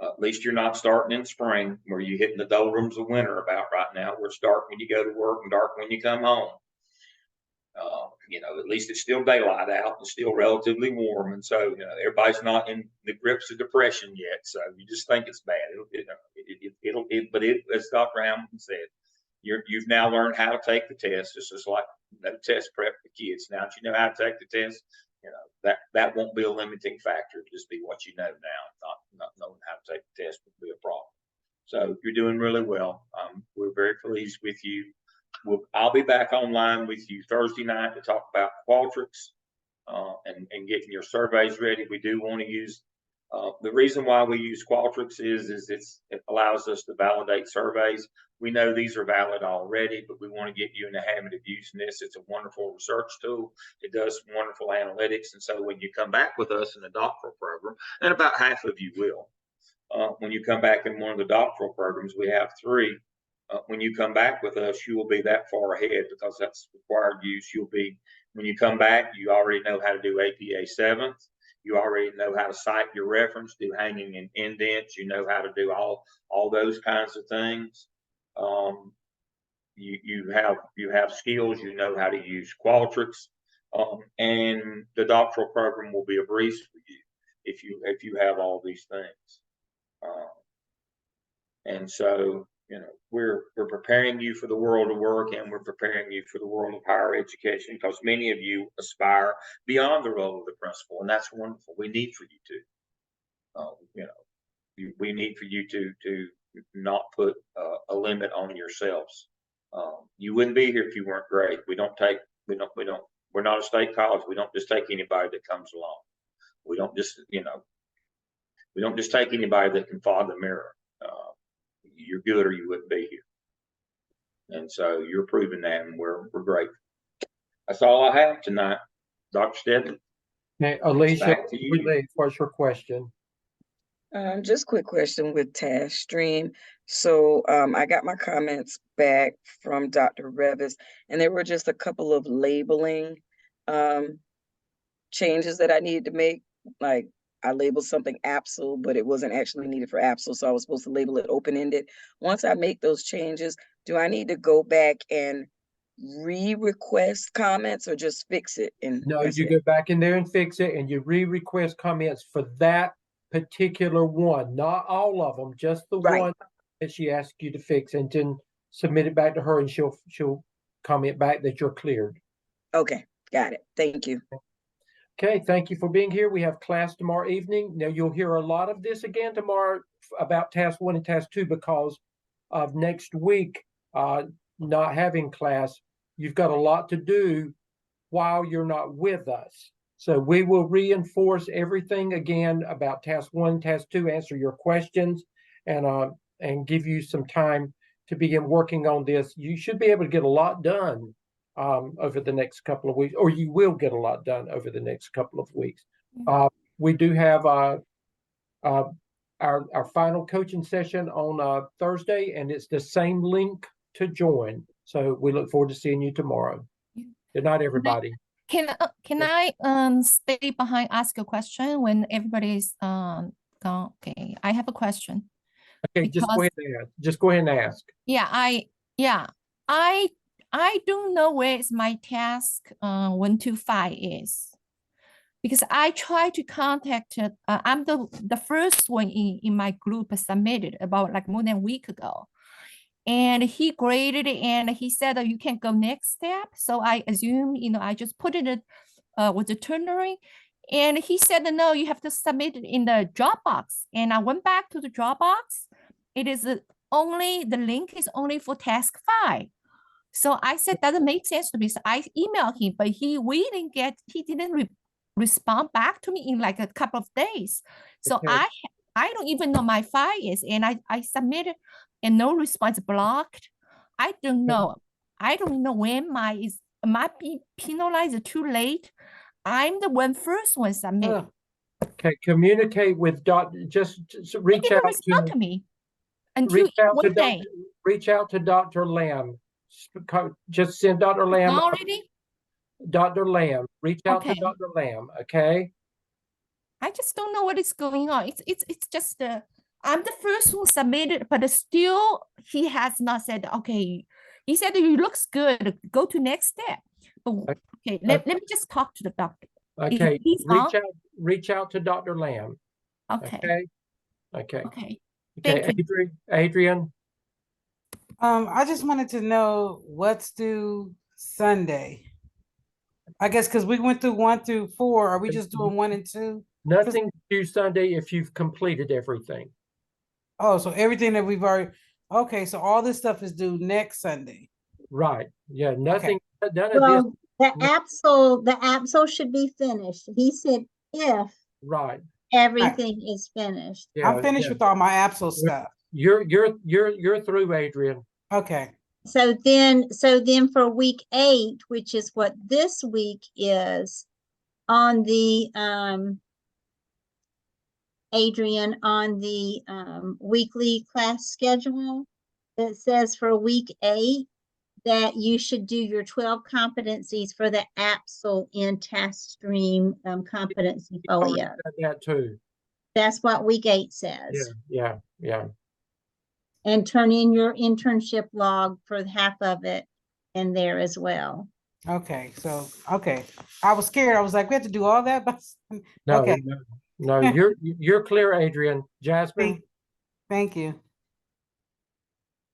At least you're not starting in spring where you're hitting the doldrums of winter about right now. We're starting when you go to work and dark when you come home. At least it's still daylight out and still relatively warm. And so, everybody's not in the grips of depression yet. So you just think it's bad. But as Dr. Hamilton said, you've now learned how to take the test. It's just like no test prep for kids. Now that you know how to take the test, that won't be a limiting factor. It'll just be what you know now. Not knowing how to take the test would be a problem. So you're doing really well. We're very pleased with you. I'll be back online with you Thursday night to talk about Qualtrics and getting your surveys ready. We do want to use the reason why we use Qualtrics is it allows us to validate surveys. We know these are valid already, but we want to get you in the habit of using this. It's a wonderful research tool. It does wonderful analytics. And so when you come back with us in the doctoral program, and about half of you will, when you come back in one of the doctoral programs, we have 3. When you come back with us, you will be that far ahead because that's required use. When you come back, you already know how to do APA 7th. You already know how to cite your reference, do hanging and indents. You know how to do all those kinds of things. You have skills. You know how to use Qualtrics, and the doctoral program will be a breeze for you if you have all these things. And so we're preparing you for the world of work, and we're preparing you for the world of higher education because many of you aspire beyond the role of the principal, and that's wonderful. We need for you to, we need for you to not put a limit on yourselves. You wouldn't be here if you weren't great. We're not a state college. We don't just take anybody that comes along. We don't just take anybody that can fog the mirror. You're good or you wouldn't be here. And so you're proving that, and we're grateful. That's all I have tonight. Dr. Steadman. Okay, Alicia, what's your question? Just a quick question with Task Stream. So I got my comments back from Dr. Revis, and there were just a couple of labeling changes that I needed to make. Like I labeled something AAPTEL, but it wasn't actually needed for AAPTEL, so I was supposed to label it open-ended. Once I make those changes, do I need to go back and re-request comments or just fix it? No, you go back in there and fix it, and you re-request comments for that particular one, not all of them, just the one that she asked you to fix, and then submit it back to her, and she'll comment back that you're cleared. Okay, got it. Thank you. Okay, thank you for being here. We have class tomorrow evening. Now you'll hear a lot of this again tomorrow about task 1 and task 2 because of next week not having class. You've got a lot to do while you're not with us. So we will reinforce everything again about task 1, task 2, answer your questions, and give you some time to begin working on this. You should be able to get a lot done over the next couple of weeks, or you will get a lot done over the next couple of weeks. We do have our final coaching session on Thursday, and it's the same link to join. So we look forward to seeing you tomorrow. Good night, everybody. Can I stay behind, ask a question when everybody's gone? Okay, I have a question. Okay, just go ahead and ask. Just go ahead and ask. Yeah, I don't know where is my task 1 to 5 is, because I try to contact I'm the first one in my group submitted about like more than a week ago, and he graded it and he said that you can go next step. So I assume, I just put it with the ternary, and he said no, you have to submit it in the Dropbox. And I went back to the Dropbox. It is only, the link is only for task 5. So I said doesn't make sense to me. So I emailed him, but he didn't respond back to me in like a couple of days. So Okay. I don't even know my file is, and I submitted and no response, blocked. I don't know. I don't know when might be penalized too late. I'm the first one submitted. Okay, communicate with just reach He didn't out respond to me until one day. Reach out to Dr. Lamb. Just send Dr. Lamb. Already? Dr. Lamb. Reach out to Okay. Dr. Lamb. Okay. I just don't know what is going on. It's just I'm the first one submitted, but still he has not said okay. He said it looks good. Go to next step. But, okay, let me just talk to the doctor. Okay. He's on? Reach out to Dr. Lamb. Okay. Okay. Okay. Okay. Okay. Thank you. Adrian. I just wanted to know what's due Sunday. I guess because we went through 1 through 4. Are we just doing 1 and 2? Nothing due Sunday if you've completed everything. Oh, so everything that we've already, okay, so all this stuff is due next Sunday. Right. Yeah. Nothing. None of this. Well, the APTEL should be finished. He said if Right. everything is finished. Yeah. I'm finished with all my APTEL stuff. You're through, Adrian. Okay. So then for week 8, which is what this week is, on the Adrian, on the weekly class schedule, it says for week 8 that you should do your 12 competencies for the APTEL in task stream competency folio. That too. That's what week 8 says. Yeah. And turn in your internship log for half of it in there as well. Okay. So, okay. I was scared. I was like, we have to do all that. But No, okay. no, you're clear, Adrian. Jasmine. Thank you.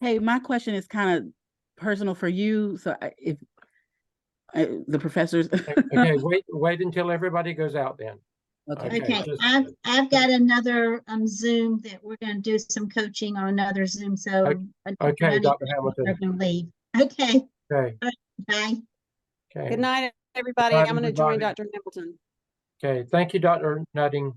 Hey, my question is kind of personal for you. So if the professors. Okay, wait until everybody goes out then. Okay, I've got another Zoom that we're going to do some coaching on another Zoom. So okay, Dr. Hamilton. I'm going to leave. Okay. Okay. Bye. Okay. Good night, everybody. Good night, I'm going to join everybody. Dr. Hamilton. Okay. Thank you, Dr. Nutting.